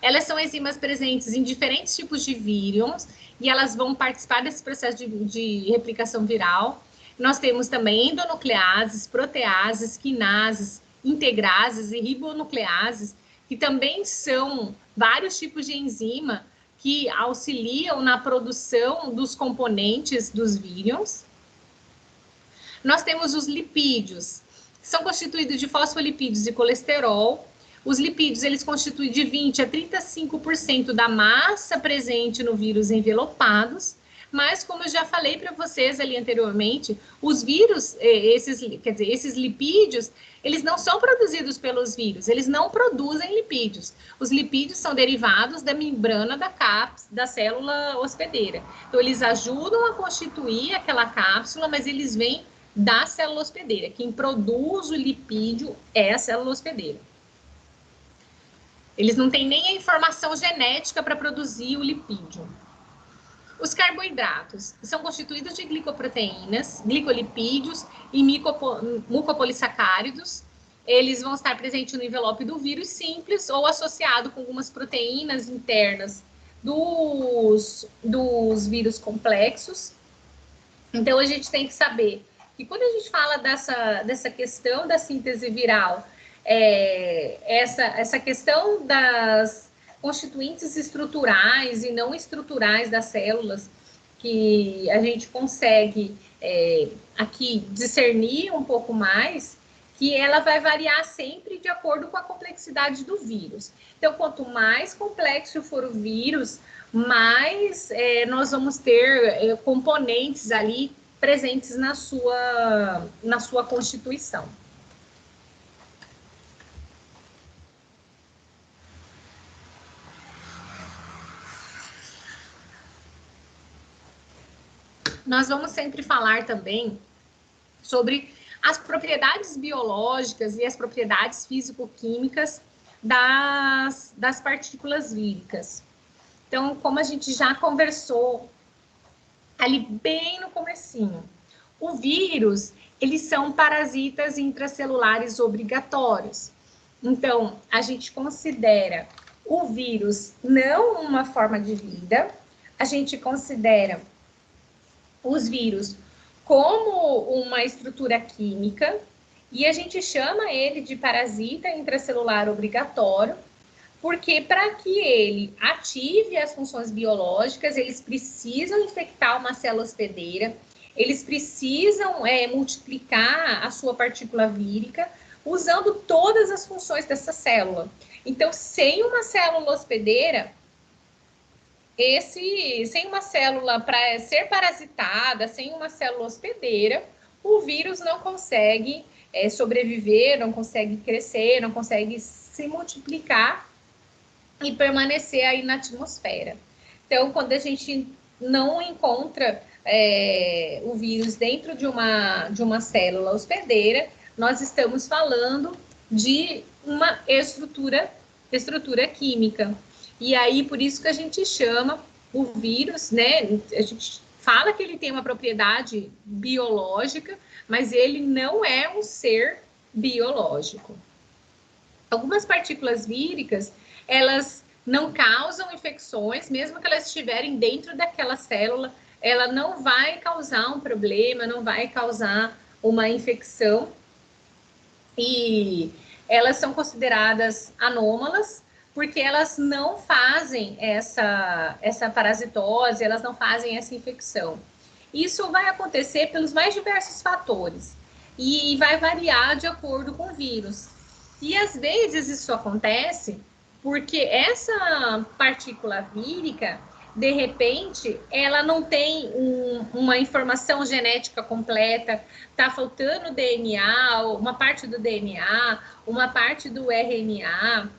Elas são enzimas presentes em diferentes tipos de vírus e elas vão participar desse processo de replicação viral. Nós temos também endonucleases, proteases, quinases, integrases e ribonucleases, que também são vários tipos de enzima que auxiliam na produção dos componentes dos vírus. Nós temos os lipídios, que são constituídos de fosfolipídios e colesterol. Os lipídios, eles constituem de 20% a 35% da massa presente no vírus envelopados. Mas, como eu já falei para vocês ali anteriormente, os vírus, esses lipídios, eles não são produzidos pelos vírus, eles não produzem lipídios. Os lipídios são derivados da membrana da célula hospedeira. Então, eles ajudam a constituir aquela cápsula, mas eles vêm da célula hospedeira. Quem produz o lipídio é a célula hospedeira. Eles não têm nem a informação genética para produzir o lipídio. Os carboidratos são constituídos de glicoproteínas, glicolipídios e mucopolissacáridos. Eles vão estar presentes no envelope do vírus simples ou associado com algumas proteínas internas dos vírus complexos. Então, a gente tem que saber que quando a gente fala dessa questão da síntese viral, essa questão das constituintes estruturais e não estruturais das células, que a gente consegue aqui discernir um pouco mais, que ela vai variar sempre de acordo com a complexidade do vírus. Então, quanto mais complexo for o vírus, mais nós vamos ter componentes ali presentes na sua constituição. Nós vamos sempre falar também sobre as propriedades biológicas e as propriedades físico-químicas das partículas víricas. Então, como a gente já conversou ali bem no comecinho, o vírus, eles são parasitas intracelulares obrigatórios. Então, a gente considera o vírus não uma forma de vida, a gente considera os vírus como uma estrutura química e a gente chama ele de parasita intracelular obrigatório, porque para que ele ative as funções biológicas, eles precisam infectar uma célula hospedeira, eles precisam multiplicar a sua partícula vírica, usando todas as funções dessa célula. Então, sem uma célula hospedeira, sem uma célula para ser parasitada, sem uma célula hospedeira, o vírus não consegue sobreviver, não consegue crescer, não consegue se multiplicar e permanecer aí na atmosfera. Então, quando a gente não encontra o vírus dentro de uma célula hospedeira, nós estamos falando de uma estrutura química. E aí, por isso que a gente chama o vírus, né? A gente fala que ele tem uma propriedade biológica, mas ele não é um ser biológico. Algumas partículas víricas, elas não causam infecções, mesmo que elas estiverem dentro daquela célula, ela não vai causar um problema, não vai causar uma infecção. E elas são consideradas anômalas, porque elas não fazem essa parasitose, elas não fazem essa infecção. Isso vai acontecer pelos mais diversos fatores e vai variar de acordo com o vírus. E às vezes isso acontece porque essa partícula vírica, de repente, ela não tem uma informação genética completa, está faltando DNA, uma parte do DNA, uma parte do RNA,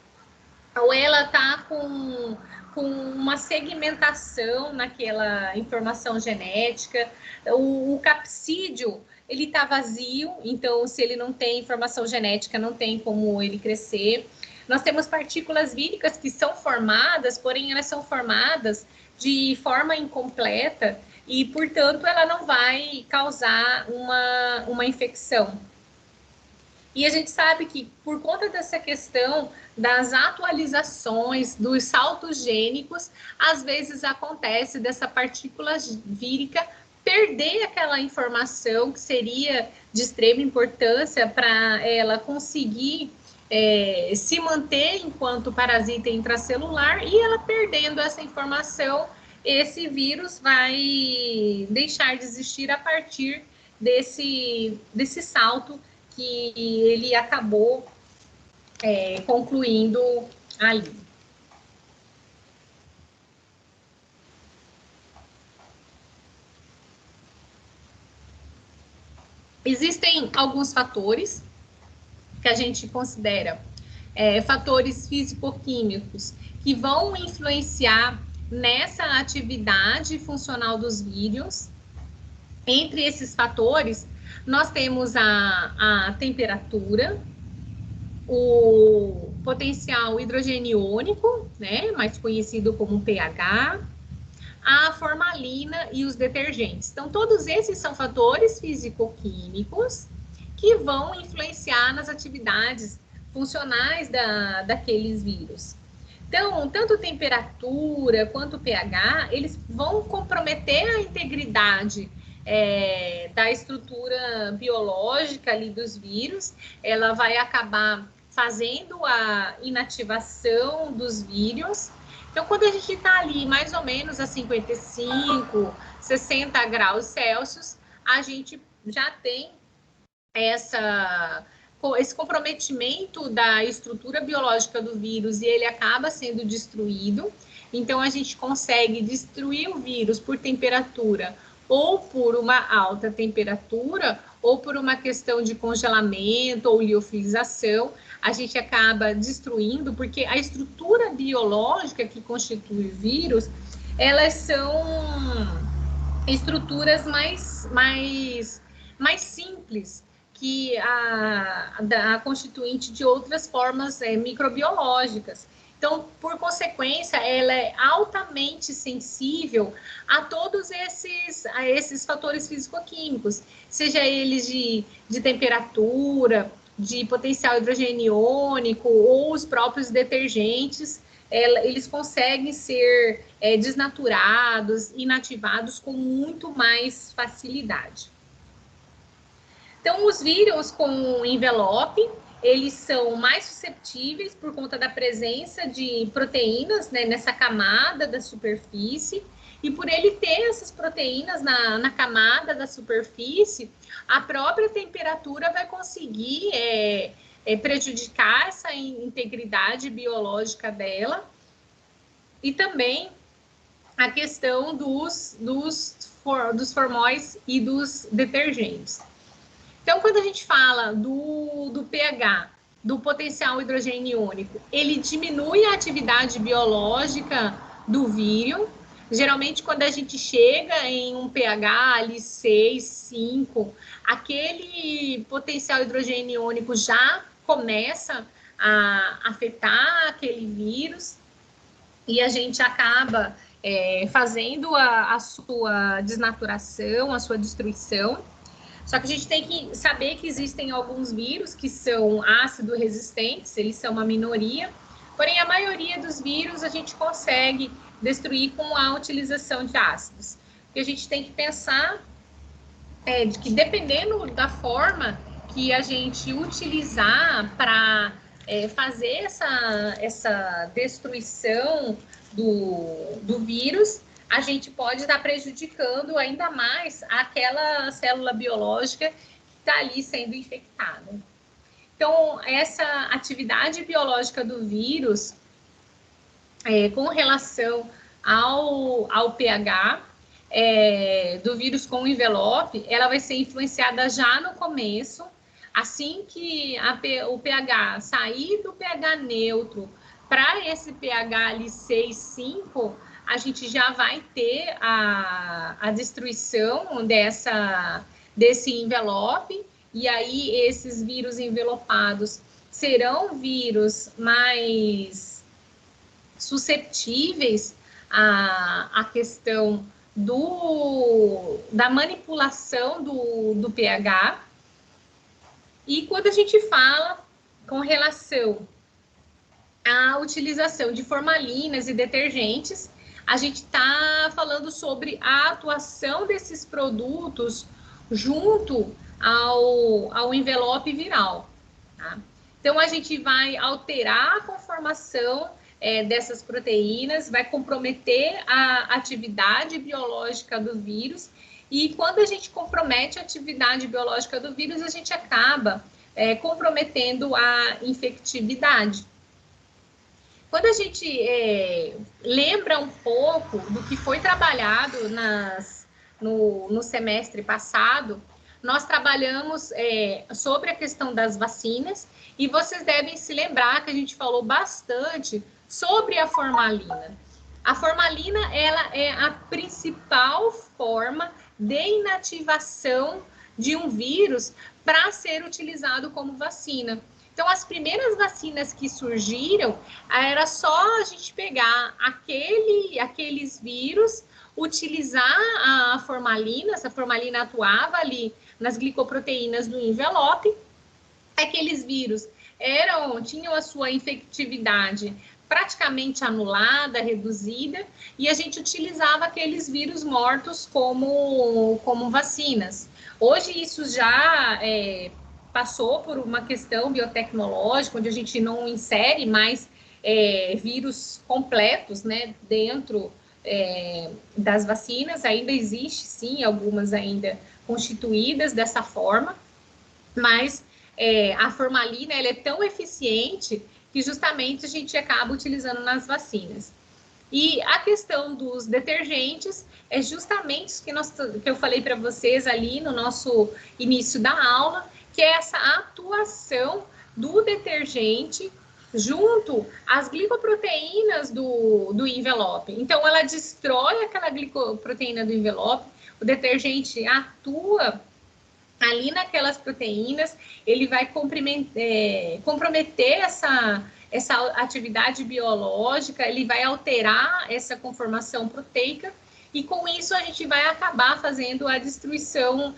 ou ela está com uma segmentação naquela informação genética, o capsídeo, ele está vazio, então se ele não tem informação genética, não tem como ele crescer. Nós temos partículas víricas que são formadas, porém elas são formadas de forma incompleta e, portanto, ela não vai causar uma infecção. E a gente sabe que, por conta dessa questão das atualizações, dos saltos gênicos, às vezes acontece dessa partícula vírica perder aquela informação que seria de extrema importância para ela conseguir se manter enquanto parasita intracelular, e ela perdendo essa informação, esse vírus vai deixar de existir a partir desse salto que ele acabou concluindo ali. Existem alguns fatores que a gente considera fatores físico-químicos que vão influenciar nessa atividade funcional dos vírus. Entre esses fatores, nós temos a temperatura, o potencial hidrogeniônico, né, mais conhecido como pH, a formalina e os detergentes. Então, todos esses são fatores físico-químicos que vão influenciar nas atividades funcionais daqueles vírus. Então, tanto temperatura quanto pH, eles vão comprometer a integridade da estrutura biológica ali dos vírus. Ela vai acabar fazendo a inativação dos vírus. Então, quando a gente está ali mais ou menos a 55, 60 graus Celsius, a gente já tem esse comprometimento da estrutura biológica do vírus e ele acaba sendo destruído. Então, a gente consegue destruir o vírus por temperatura, ou por uma alta temperatura, ou por uma questão de congelamento ou liofilização, a gente acaba destruindo, porque a estrutura biológica que constitui o vírus, elas são estruturas mais simples que a constituinte de outras formas microbiológicas. Então, por consequência, ela é altamente sensível a todos esses fatores físico-químicos, seja eles de temperatura, de potencial hidrogeniônico ou os próprios detergentes, eles conseguem ser desnaturados, inativados com muito mais facilidade. Então, os vírus com envelope, eles são mais susceptíveis por conta da presença de proteínas, né, nessa camada da superfície, e por ele ter essas proteínas na camada da superfície, a própria temperatura vai conseguir prejudicar essa integridade biológica dela, e também a questão dos formóis e dos detergentes. Então, quando a gente fala do pH, do potencial hidrogênio iônico, ele diminui a atividade biológica do vírus. Geralmente, quando a gente chega em um pH ali 6, 5, aquele potencial hidrogênio iônico já começa a afetar aquele vírus e a gente acaba fazendo a sua desnaturação, a sua destruição. Só que a gente tem que saber que existem alguns vírus que são ácido resistentes, eles são uma minoria, porém a maioria dos vírus a gente consegue destruir com a utilização de ácidos. E a gente tem que pensar de que dependendo da forma que a gente utilizar para fazer essa destruição do vírus, a gente pode estar prejudicando ainda mais aquela célula biológica que está ali sendo infectada. Então, essa atividade biológica do vírus, com relação ao pH do vírus com o envelope, ela vai ser influenciada já no começo, assim que o pH sair do pH neutro para esse pH ali 6, 5, a gente já vai ter a destruição desse envelope, e aí esses vírus envelopados serão vírus mais susceptíveis à questão da manipulação do pH. E quando a gente fala com relação à utilização de formalinas e detergentes, a gente está falando sobre a atuação desses produtos junto ao envelope viral. Tá? Então, a gente vai alterar a conformação dessas proteínas, vai comprometer a atividade biológica do vírus, e quando a gente compromete a atividade biológica do vírus, a gente acaba comprometendo a infectividade. Quando a gente lembra um pouco do que foi trabalhado no semestre passado, nós trabalhamos sobre a questão das vacinas, e vocês devem se lembrar que a gente falou bastante sobre a formalina. A formalina, ela é a principal forma de inativação de um vírus para ser utilizado como vacina. Então, as primeiras vacinas que surgiram, era só a gente pegar aqueles vírus, utilizar a formalina, essa formalina atuava ali nas glicoproteínas do envelope, aqueles vírus tinham a sua infectividade praticamente anulada, reduzida, e a gente utilizava aqueles vírus mortos como vacinas. Hoje isso já passou por uma questão biotecnológica, onde a gente não insere mais vírus completos, né, dentro das vacinas. Ainda existe, sim, algumas ainda constituídas dessa forma, mas a formalina ela é tão eficiente que justamente a gente acaba utilizando nas vacinas. E a questão dos detergentes é justamente isso que eu falei para vocês ali no nosso início da aula, que é essa atuação do detergente junto às glicoproteínas do envelope. Então, ela destrói aquela glicoproteína do envelope, o detergente atua ali naquelas proteínas, ele vai comprometer essa atividade biológica, ele vai alterar essa conformação proteica, e com isso a gente vai acabar fazendo a destruição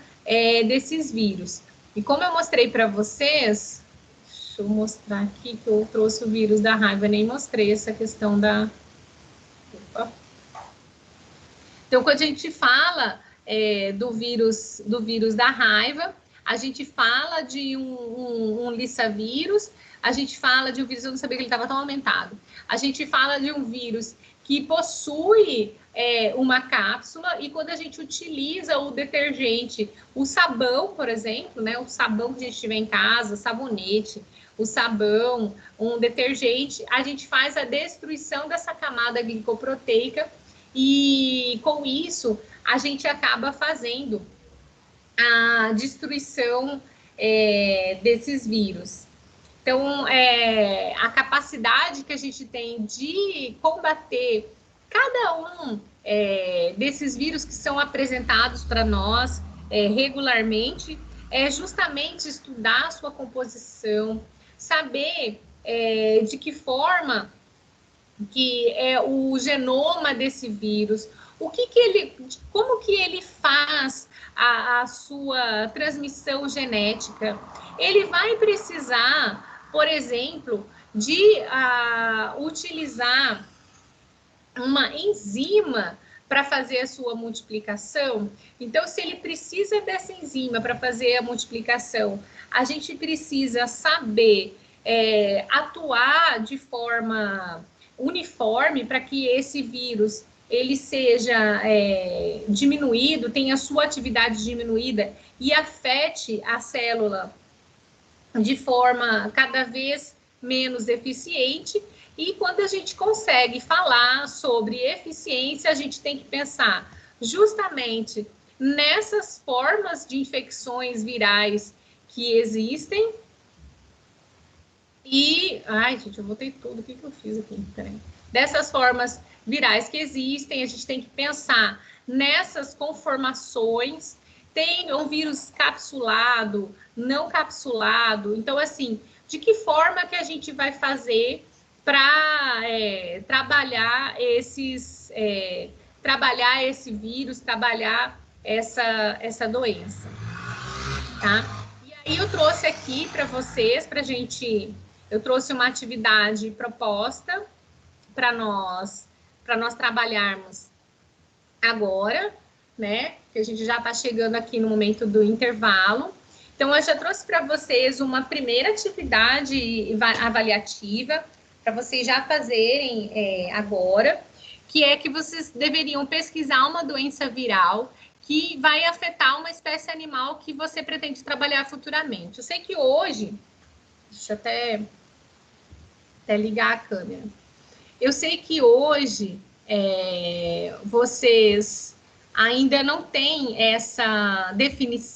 desses vírus. E como eu mostrei para vocês, deixa eu mostrar aqui que eu trouxe o vírus da raiva, nem mostrei essa questão da... Opa. Então, quando a gente fala do vírus da raiva, a gente fala de um lissavírus, a gente fala de um vírus, eu não sabia que ele estava tão aumentado, a gente fala de um vírus que possui uma cápsula, e quando a gente utiliza o detergente, o sabão, por exemplo, né, o sabão que a gente tiver em casa, sabonete, o sabão, um detergente, a gente faz a destruição dessa camada glicoproteica, e com isso a gente acaba fazendo a destruição desses vírus. Então, a capacidade que a gente tem de combater cada um desses vírus que são apresentados para nós regularmente é justamente estudar a sua composição, saber de que forma que é o genoma desse vírus, como que ele faz a sua transmissão genética. Ele vai precisar, por exemplo, de utilizar uma enzima para fazer a sua multiplicação. Então, se ele precisa dessa enzima para fazer a multiplicação, a gente precisa saber atuar de forma uniforme para que esse vírus ele seja diminuído, tenha a sua atividade diminuída e afete a célula de forma cada vez menos eficiente. E quando a gente consegue falar sobre eficiência, a gente tem que pensar justamente nessas formas de infecções virais que existem. E, ai, gente, eu botei tudo, o que eu fiz aqui? Peraí. Dessas formas virais que existem, a gente tem que pensar nessas conformações. Tem um vírus capsulado, não capsulado. Então, assim, de que forma que a gente vai fazer para trabalhar trabalhar esse vírus, trabalhar essa doença, tá? E aí eu trouxe aqui para vocês, eu trouxe uma atividade proposta para nós trabalharmos agora, né? Que a gente já está chegando aqui no momento do intervalo. Então, eu já trouxe para vocês uma primeira atividade avaliativa para vocês já fazerem agora, que é que vocês deveriam pesquisar uma doença viral que vai afetar uma espécie animal que você pretende trabalhar futuramente. Eu sei que hoje, deixa eu até ligar a câmera. Eu sei que hoje vocês ainda não têm essa definição